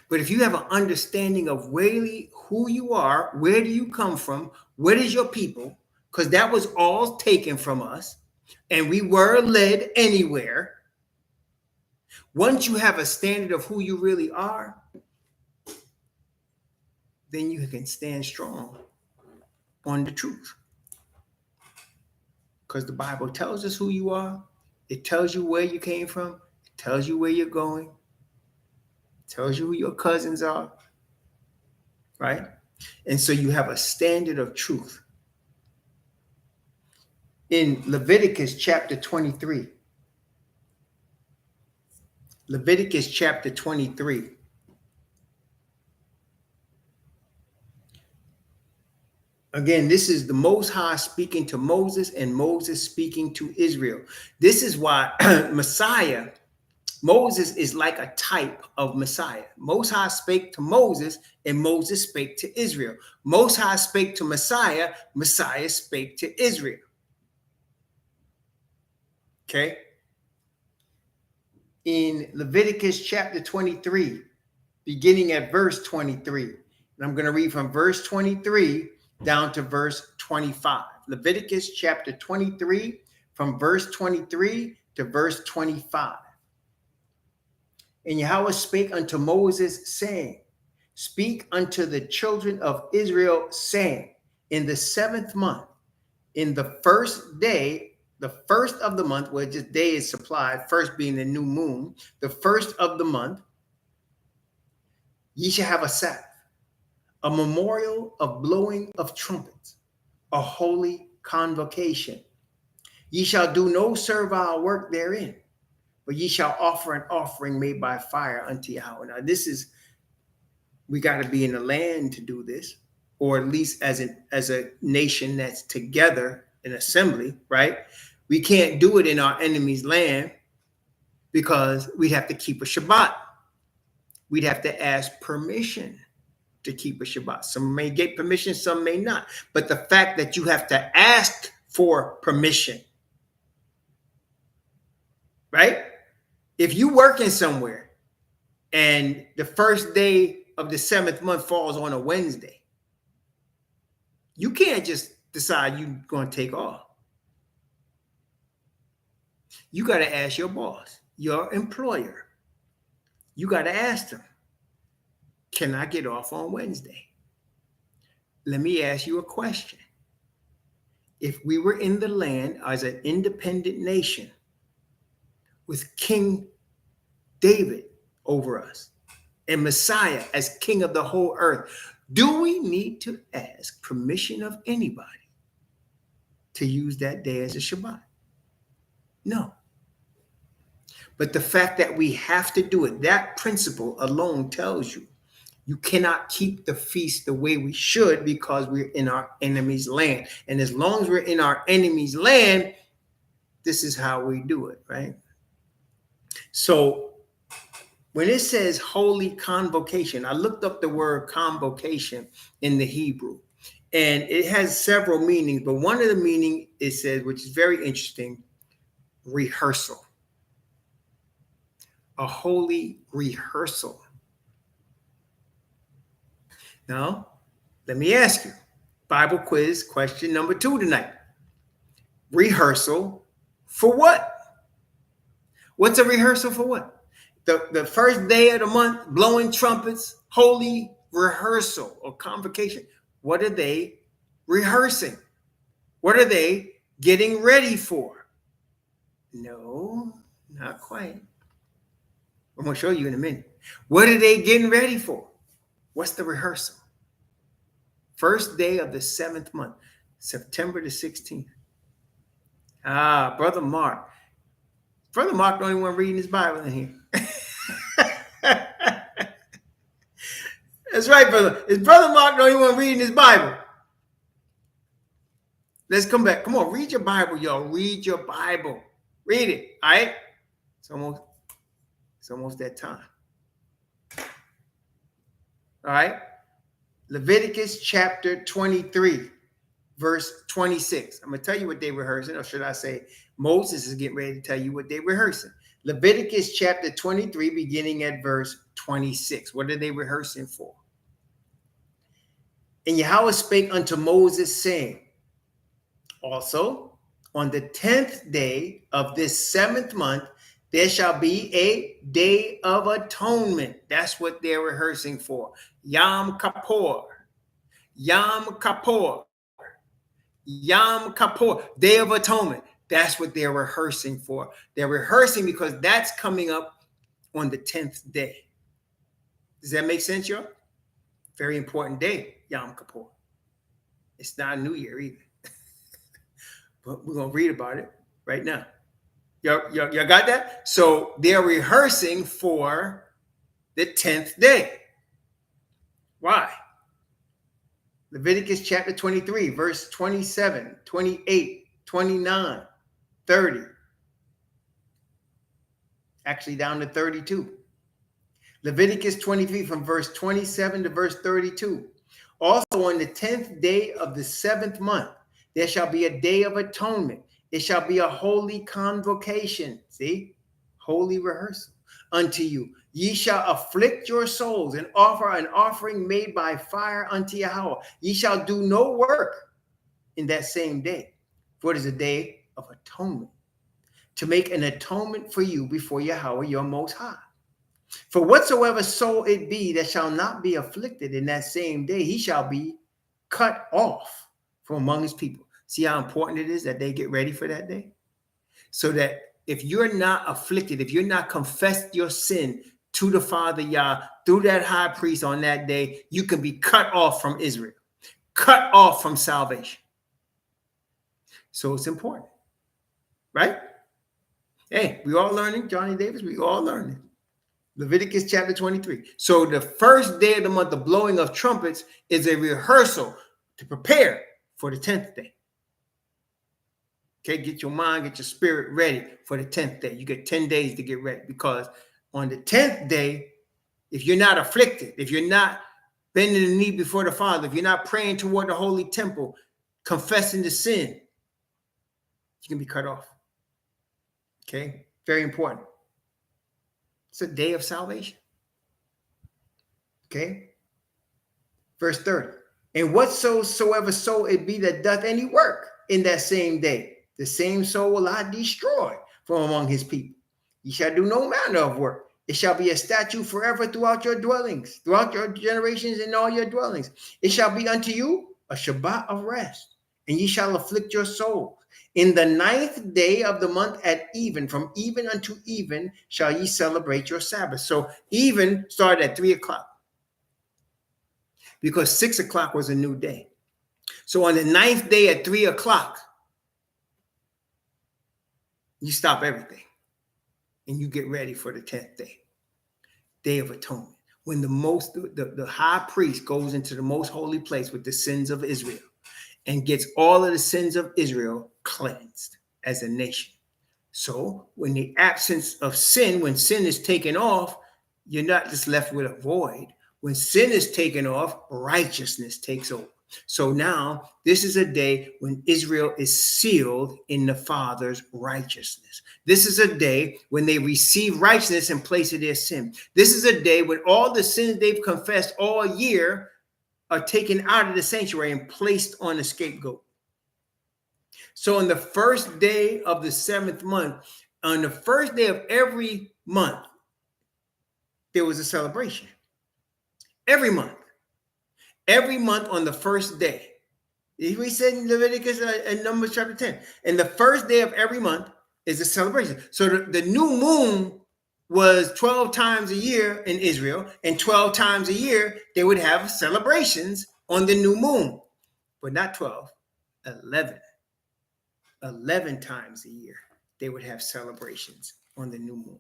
But if you have an understanding of really who you are, where do you come from, where is your people, because that was all taken from us, and we were led anywhere. Once you have a standard of who you really are, then you can stand strong on the truth. Because the Bible tells us who you are. It tells you where you came from. It tells you where you're going. It tells you who your cousins are. Right? And so you have a standard of truth. In Leviticus chapter 23. Leviticus chapter 23. Again, this is the Most High speaking to Moses and Moses speaking to Israel. This is why Messiah, Moses is like a type of Messiah. Most High spake to Moses and Moses spake to Israel. Most High spake to Messiah, Messiah spake to Israel. Okay? In Leviticus chapter 23, beginning at verse 23, and I'm going to read from verse 23 down to verse 25. Leviticus chapter 23, from verse 23 to verse 25. And Yahweh spake unto Moses, saying, speak unto the children of Israel, saying, in the 7th month, in the first day, the first of the month, where just day is supplied, first being the new moon, the first of the month, ye shall have a Sabbath, a memorial of blowing of trumpets, a holy convocation. Ye shall do no servile work therein, but ye shall offer an offering made by fire unto Yahweh. Now, we got to be in the land to do this, or at least as a nation that's together in assembly, right? We can't do it in our enemy's land because we'd have to keep a Shabbat. We'd have to ask permission to keep a Shabbat. Some may get permission, some may not. But the fact that you have to ask for permission, right? If you working somewhere and the first day of the 7th month falls on a Wednesday, you can't just decide you're going to take off. You got to ask your boss, your employer. You got to ask them, can I get off on Wednesday? Let me ask you a question. If we were in the land as an independent nation with King David over us and Messiah as king of the whole earth, do we need to ask permission of anybody to use that day as a Shabbat? No. But the fact that we have to do it, that principle alone tells you you cannot keep the feast the way we should because we're in our enemy's land. And as long as we're in our enemy's land, this is how we do it, right? So when it says holy convocation, I looked up the word convocation in the Hebrew, and it has several meanings, but one of the meanings it says, which is very interesting, rehearsal. A holy rehearsal. Now, let me ask you, Bible quiz question number 2 tonight. Rehearsal for what? What's a rehearsal for what? The first day of the month, blowing trumpets, holy rehearsal or convocation. What are they rehearsing? What are they getting ready for? No, not quite. I'm going to show you in a minute. What are they getting ready for? What's the rehearsal? First day of the 7th month, September the 16th. Brother Mark. Brother Mark don't even want reading his Bible in here. That's right, brother. His brother Mark don't even want reading his Bible. Let's come back. Come on, read your Bible, y'all. Read your Bible. Read it, all right? It's almost that time. All right? Leviticus chapter 23, verse 26. I'm going to tell you what they're rehearsing, or should I say Moses is getting ready to tell you what they're rehearsing. Leviticus chapter 23, beginning at verse 26. What are they rehearsing for? And Yahweh spake unto Moses, saying, also, on the 10th day of this 7th month, there shall be a day of atonement. That's what they're rehearsing for. Yom Kippur. Yom Kippur. Yom Kippur. Day of atonement. That's what they're rehearsing for. They're rehearsing because that's coming up on the 10th day. Does that make sense, y'all? Very important day, Yom Kippur. It's not a new year either. But we're going to read about it right now. Y'all got that? So they're rehearsing for the 10th day. Why? Leviticus chapter 23, verse 27, 28, 29, 30. Actually down to 32. Leviticus 23 from verse 27 to verse 32. Also on the 10th day of the 7th month, there shall be a day of atonement. It shall be a holy convocation. See? Holy rehearsal unto you. Ye shall afflict your souls and offer an offering made by fire unto Yahweh. Ye shall do no work in that same day, for it is a day of atonement, to make an atonement for you before Yahweh your most high. For whatsoever soul it be that shall not be afflicted in that same day, he shall be cut off from among his people. See how important it is that they get ready for that day? So that if you're not afflicted, if you're not confessed your sin to the Father Yah through that high priest on that day, you can be cut off from Israel, cut off from salvation. So it's important, right? Hey, we all learning, Johnny Davis. We all learning. Leviticus chapter 23. So the first day of the month, the blowing of trumpets, is a rehearsal to prepare for the 10th day. Okay, get your mind, get your spirit ready for the 10th day. You get 10 days to get ready, because on the 10th day, if you're not afflicted, if you're not bending the knee before the Father, if you're not praying toward the holy temple, confessing the sin, you can be cut off. Okay, very important. It's a day of salvation. Okay, verse 30. And whatsoever soul it be that doth any work in that same day, the same soul will I destroy from among his people. Ye shall do no manner of work. It shall be a statute forever throughout your dwellings, throughout your generations in all your dwellings. It shall be unto you a Shabbat of rest, and ye shall afflict your soul. In the 9th day of the month at even, from even unto even, shall ye celebrate your Sabbath. So even started at 3 o'clock, because 6 o'clock was a new day. So on the 9th day at 3 o'clock, you stop everything and you get ready for the 10th day, Day of Atonement, when the high priest goes into the most holy place with the sins of Israel and gets all of the sins of Israel cleansed as a nation. So when the absence of sin, when sin is taken off, you're not just left with a void. When sin is taken off, righteousness takes over. So now this is a day when Israel is sealed in the Father's righteousness. This is a day when they receive righteousness in place of their sin. This is a day when all the sins they've confessed all year are taken out of the sanctuary and placed on the scapegoat. So on the first day of the 7th month, on the first day of every month, there was a celebration. Every month on the first day. We said in Leviticus and Numbers chapter 10. And the first day of every month is a celebration. So the new moon was 12 times a year in Israel, and 12 times a year they would have celebrations on the new moon. But not 12, 11. 11 times a year they would have celebrations on the new moon.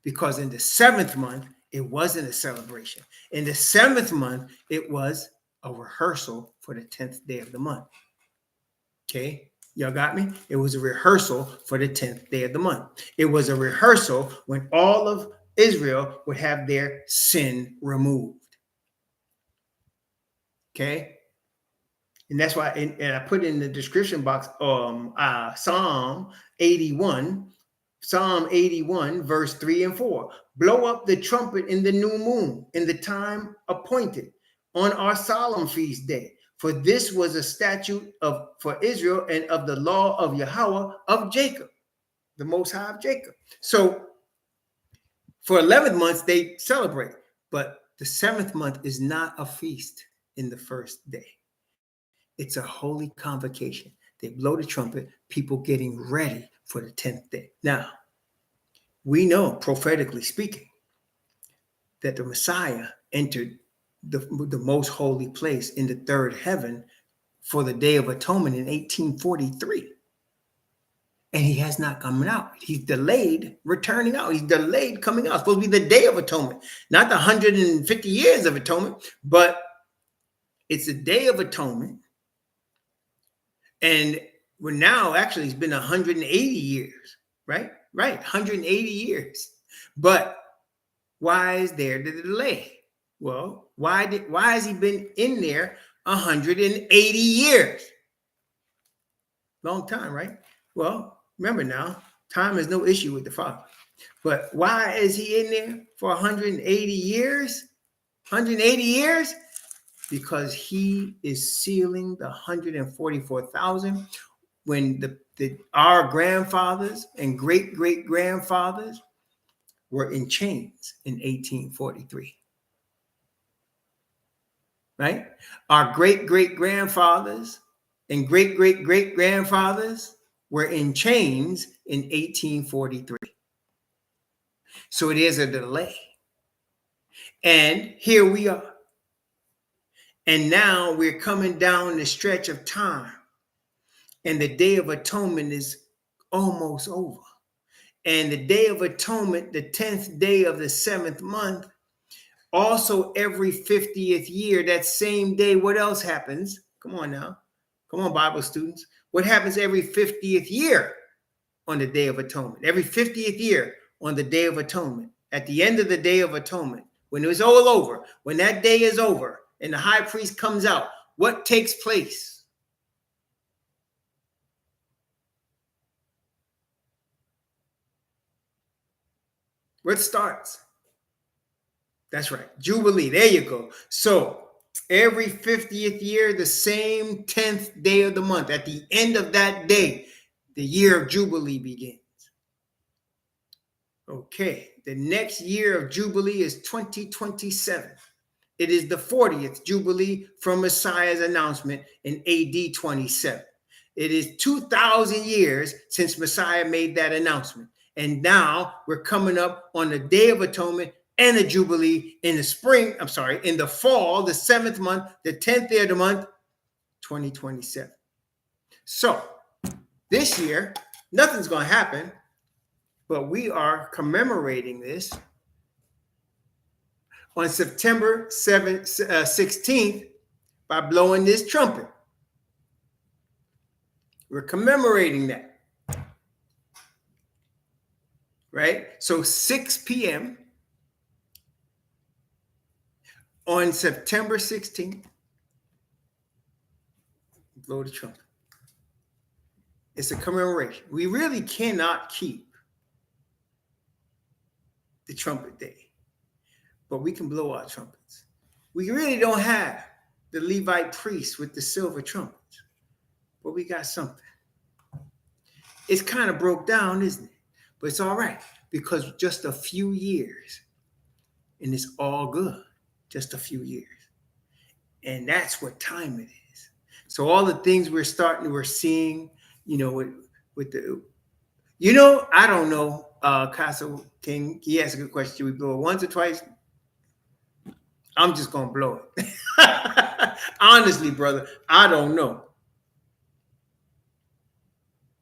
Because in the 7th month, it wasn't a celebration. In the 7th month, it was a rehearsal for the 10th day of the month. Okay, y'all got me? It was a rehearsal for the 10th day of the month. It was a rehearsal when all of Israel would have their sin removed. Okay, and that's why, and I put in the description box Psalm 81, verse 3 and 4. Blow up the trumpet in the new moon, in the time appointed, on our solemn feast day. For this was a statute for Israel and of the law of Yahweh of Jacob, the Most High of Jacob. So for 11 months, they celebrate. But the 7th month is not a feast in the first day. It's a holy convocation. They blow the trumpet, people getting ready for the 10th day. Now, we know, prophetically speaking, that the Messiah entered the most holy place in the third heaven for the Day of Atonement in 1843. And he has not come out. He's delayed returning out. He's delayed coming out. It's supposed to be the Day of Atonement, not the 150 years of atonement, but it's a Day of Atonement. And we're now, actually, it's been 180 years, right? Right, 180 years. But why is there the delay? Well, why has he been in there 180 years? Long time, right? Well, remember now, time is no issue with the Father. But why is he in there for 180 years? 180 years? Because he is sealing the 144,000 when our grandfathers and great-great-grandfathers were in chains in 1843. Right? Our great-great-grandfathers and great-great-great-grandfathers were in chains in 1843. So it is a delay. And here we are. And now we're coming down the stretch of time. And the Day of Atonement is almost over. And the Day of Atonement, the 10th day of the 7th month, also every 50th year, that same day, what else happens? Come on now. Come on, Bible students. What happens every 50th year on the Day of Atonement? Every 50th year on the Day of Atonement, at the end of the Day of Atonement, when it was all over, when that day is over and the high priest comes out, what takes place? What starts? That's right. Jubilee. There you go. So every 50th year, the same 10th day of the month, at the end of that day, the year of Jubilee begins. Okay. The next year of Jubilee is 2027. It is the 40th Jubilee from Messiah's announcement in AD 27. It is 2,000 years since Messiah made that announcement. And now we're coming up on the Day of Atonement and the Jubilee in the spring, in the fall, the 7th month, the 10th day of the month, 2027. So this year, nothing's going to happen, but we are commemorating this on September 16th by blowing this trumpet. We're commemorating that. Right? So 6 p.m. on September 16th, blow the trumpet. It's a commemoration. We really cannot keep the trumpet day, but we can blow our trumpets. We really don't have the Levite priests with the silver trumpets, but we got something. It's kind of broke down, isn't it? But it's all right, because just a few years and it's all good. Just a few years. And that's what time it is. So all the things we're seeing, with the, I don't know, Castle King, he asked a good question. Should we blow it once or twice? I'm just going to blow it. Honestly, brother, I don't know.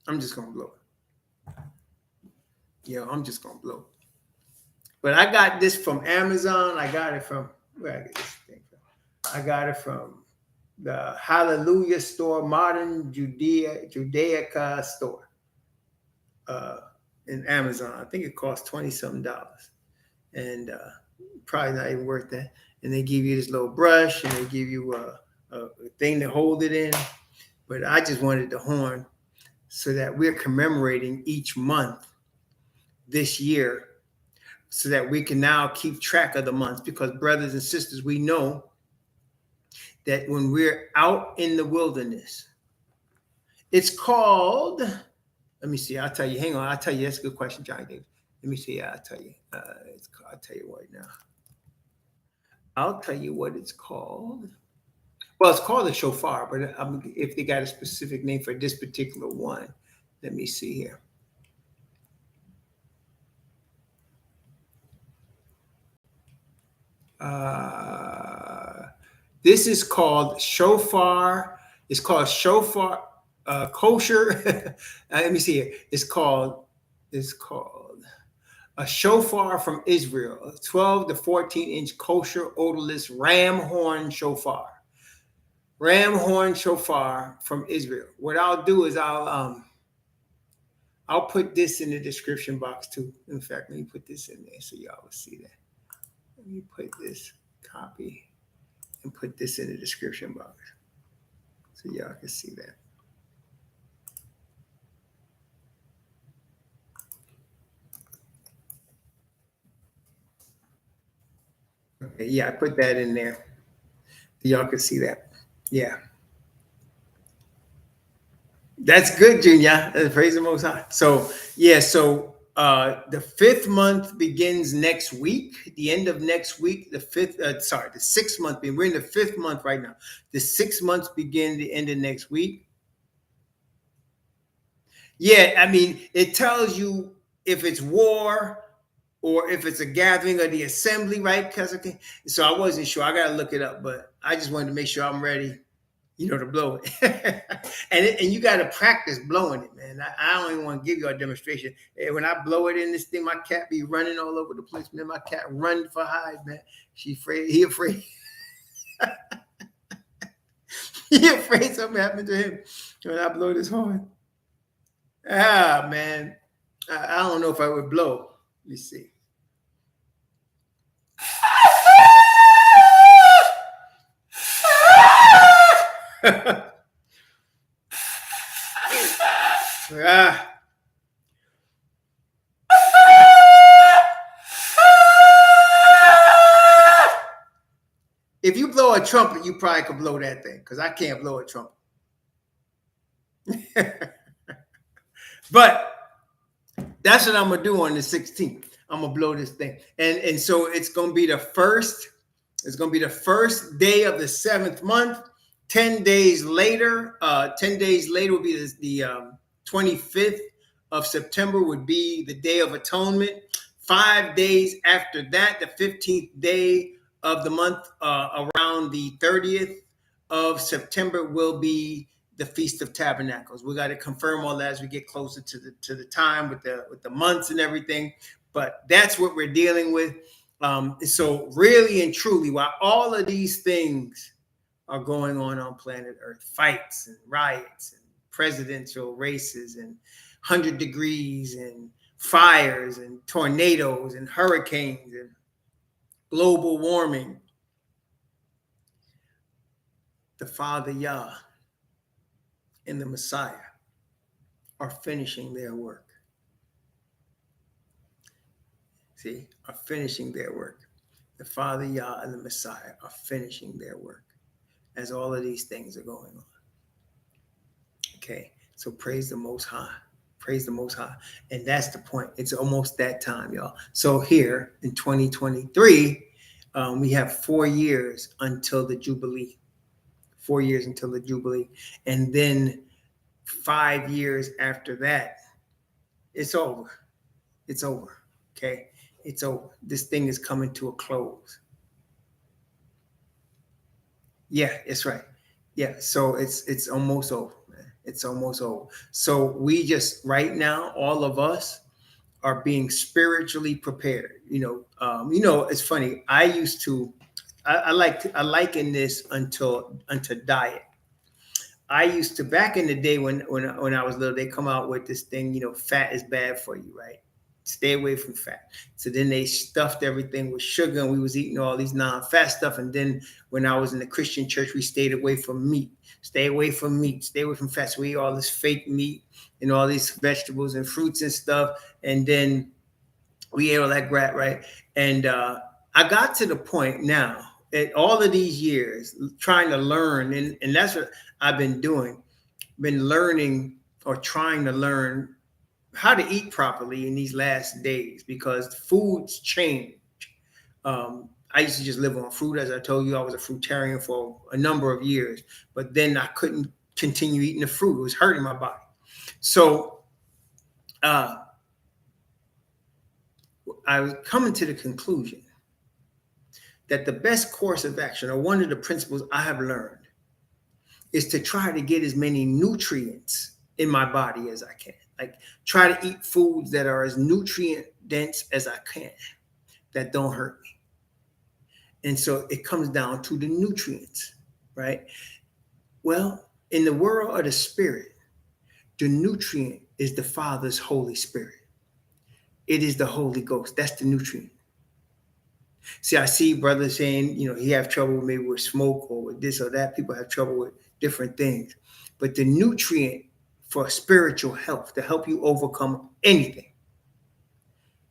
I'm just going to blow it. I'm just going to blow it. But I got this from Amazon. I got it from, where I get this thing from? I got it from the Hallelujah store, Modern Judaica store in Amazon. I think it costs $20-something. And probably not even worth that. And they give you this little brush, and they give you a thing to hold it in. But I just wanted the horn so that we're commemorating each month this year, so that we can now keep track of the months. Because brothers and sisters, we know that when we're out in the wilderness, it's called, let me see, I'll tell you, hang on, I'll tell you, that's a good question, John David. Let me see, I'll tell you. I'll tell you right now. I'll tell you what it's called. Well, it's called a shofar, but if they got a specific name for this particular one, let me see here. This is called shofar. It's called shofar kosher. Let me see here. It's called a shofar from Israel, a 12 to 14-inch kosher odorless ram horn shofar. Ram horn shofar from Israel. What I'll do is I'll put this in the description box too. In fact, let me put this in there so y'all will see that. Let me put this copy and put this in the description box so y'all can see that. Okay, yeah, I put that in there so y'all can see that. Yeah. That's good, Junior. Praise the Most High. So, yeah, so the 5th month begins next week, the end of next week, the 6th month. We're in the 5th month right now. The 6 months begin the end of next week. Yeah, I mean, it tells you if it's war or if it's a gathering of the assembly, right? So I wasn't sure. I got to look it up, but I just wanted to make sure I'm ready. to blow it. and you got to practice blowing it, man. I don't even want to give you a demonstration. When I blow it in this thing, my cat be running all over the place, man. My cat run for hides, man. He afraid. He afraid something happened to him when I blow this horn. Ah, man. I don't know if I would blow. Let me see. If you blow a trumpet, you probably could blow that thing, because I can't blow a trumpet. But that's what I'm gonna do on the 16th. I'm gonna blow this thing, and so it's gonna be the first. It's gonna be the first day of the 7th month. 10 days later, 10 days later will be the 25th of September would be the Day of Atonement. 5 days after that, the 15th day of the month, around the 30th of September, will be the Feast of Tabernacles. We got to confirm all that as we get closer to the time with the months and everything. But that's what we're dealing with. So really and truly, while all of these things are going on planet Earth, fights and riots and presidential races and 100 degrees and fires and tornadoes and hurricanes and global warming, the Father Yah and the Messiah are finishing their work. See, are finishing their work. The Father Yah and the Messiah are finishing their work as all of these things are going on. Okay, so praise the Most High. Praise the Most High. And that's the point. It's almost that time, y'all. So here in 2023, we have 4 years until the Jubilee. 4 years until the Jubilee. And then 5 years after that, it's over. It's over. Okay, it's over. This thing is coming to a close. Yeah, it's right. Yeah, so it's almost over, man. It's almost over. So we just right now, all of us are being spiritually prepared. It's funny. I used to, I liken this unto diet. I used to, back in the day when I was little, they come out with this thing, fat is bad for you, right? Stay away from fat. So then they stuffed everything with sugar, and we was eating all these non-fat stuff. And then when I was in the Christian church, we stayed away from meat. Stay away from meat. Stay away from fat. So we ate all this fake meat and all these vegetables and fruits and stuff. And then we ate all that crap, right? And I got to the point now, at all of these years, trying to learn, and that's what I've been doing, been learning or trying to learn how to eat properly in these last days, because foods change. I used to just live on fruit. As I told you, I was a fruitarian for a number of years, but then I couldn't continue eating the fruit. It was hurting my body. So I was coming to the conclusion that the best course of action, or one of the principles I have learned, is to try to get as many nutrients in my body as I can. Like, try to eat foods that are as nutrient dense as I can, that don't hurt me. And so it comes down to the nutrients, right? Well, in the world of the spirit, the nutrient is the Father's Holy Spirit. It is the Holy Ghost. That's the nutrient. See, I see brothers saying, he have trouble maybe with smoke or with this or that. People have trouble with different things. But the nutrient for spiritual health, to help you overcome anything,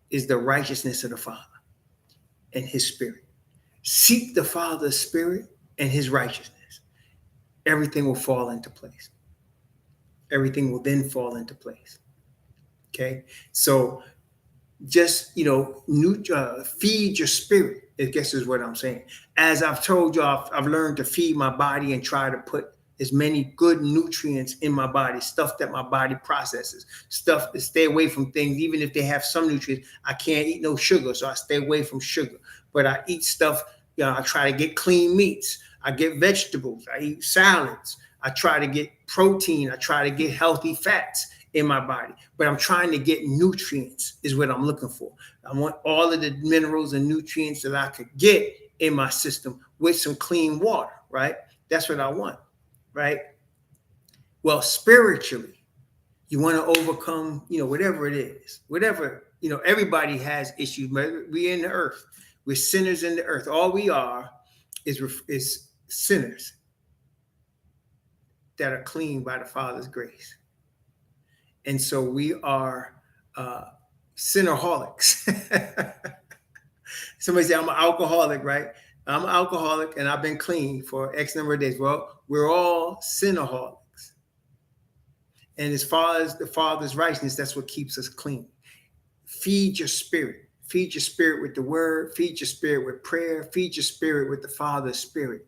is the righteousness of the Father and his Spirit. Seek the Father's Spirit and his righteousness. Everything will fall into place. Everything will then fall into place. Okay? So just, feed your spirit, I guess is what I'm saying. As I've told you, I've learned to feed my body and try to put as many good nutrients in my body, stuff that my body processes, stuff to stay away from things, even if they have some nutrients. I can't eat no sugar, so I stay away from sugar. But I eat stuff, I try to get clean meats. I get vegetables. I eat salads. I try to get protein. I try to get healthy fats in my body. But I'm trying to get nutrients is what I'm looking for. I want all of the minerals and nutrients that I could get in my system with some clean water, right? That's what I want, right? Well, spiritually, you want to overcome, whatever it is, whatever, everybody has issues. We're in the earth. We're sinners in the earth. All we are is sinners that are clean by the Father's grace. And so we are sinnerholics. Somebody say, I'm an alcoholic, right? I'm an alcoholic and I've been clean for X number of days. Well, we're all sinnerholics. And as far as the Father's righteousness, that's what keeps us clean. Feed your spirit. Feed your spirit with the word. Feed your spirit with prayer. Feed your spirit with the Father's spirit.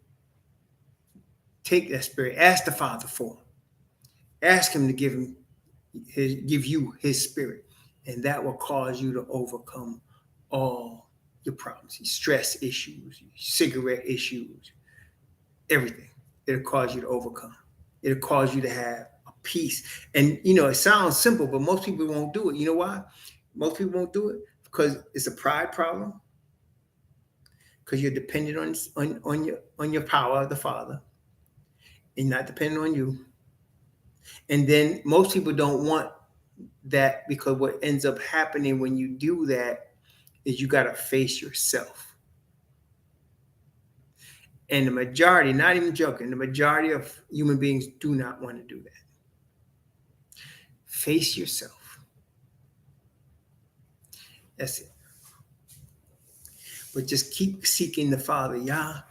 Take that spirit. Ask the Father for him. Ask him to give you his spirit. And that will cause you to overcome all your problems, your stress issues, your cigarette issues, everything. It'll cause you to overcome. It'll cause you to have a peace. And, it sounds simple, but most people won't do it. You know why? Most people won't do it because it's a pride problem. Because you're dependent on your power of the Father. And not dependent on you. And then most people don't want that because what ends up happening when you do that is you got to face yourself. And the majority, not even joking, the majority of human beings do not want to do that. Face yourself. That's it. But just keep seeking the Father, Yah.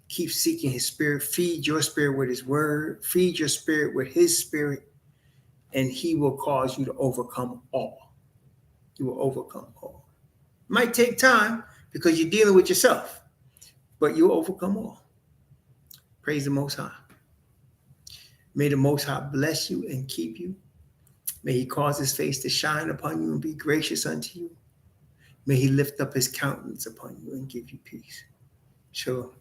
Keep seeking his spirit. Feed your spirit with his word. Feed your spirit with his spirit. And he will cause you to overcome all. You will overcome all. It might take time because you're dealing with yourself, but you'll overcome all. Praise the Most High. May the Most High bless you and keep you. May he cause his face to shine upon you and be gracious unto you. May he lift up his countenance upon you and give you peace. Shalom.